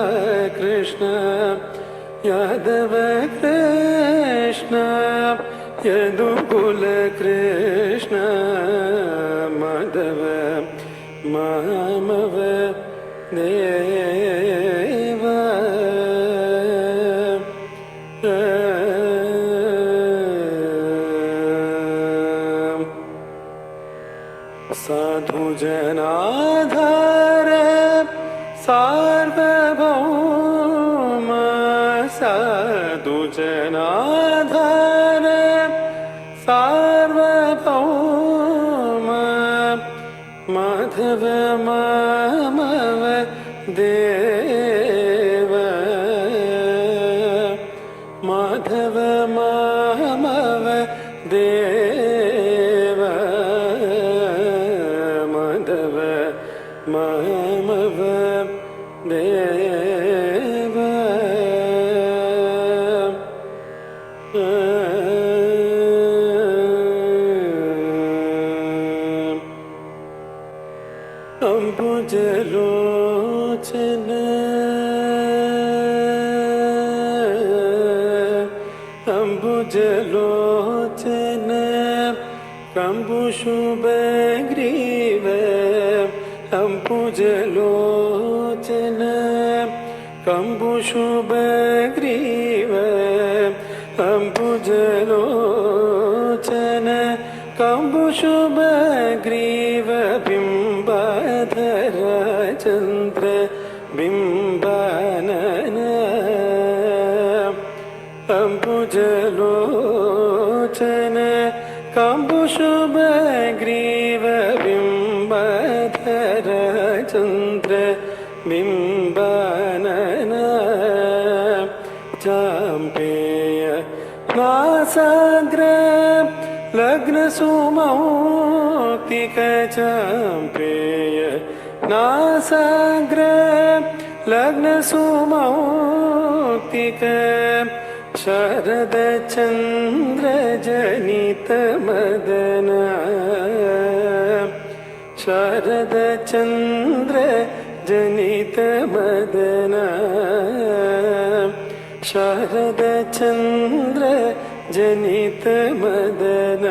Krishna Yadava Krishna, Yadukula Krishna, Madhava Mamava Deva. Sadhu Janadhara Sarvabhauma, Sadhu Janadhara Sarvabhauma, Madhava Mamava Deva, Madhava Mamava Deva, Madhava Mamava Deva. Ambujalochana, Ambujalochana, Kambushubhagriva, Ambujalochana, Kambushubhagriva, Ambujalochana, Kambushubhagriva, Bimbadhara Chandra Bimbanana, Ambujalochana, Kambushubhagriva, Bimbadhara Chandra Bimbanana, Champeya Nasagra Lagna Sumautika, Champeya Nasagra Lagna Sumautika, Sharada Chandra Janita Madana, Sharada Chandra जनित मदन शारद चंद्र जनित मदन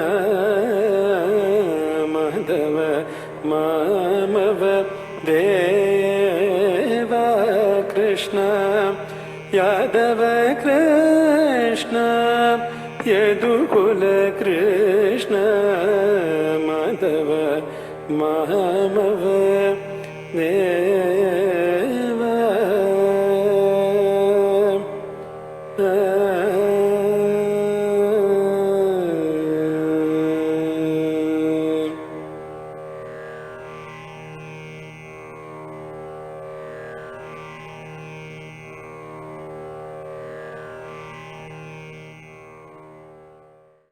माधव मामव देव कृष्ण यादव कृष्ण यदुकुल कृष्ण माधव मामव देव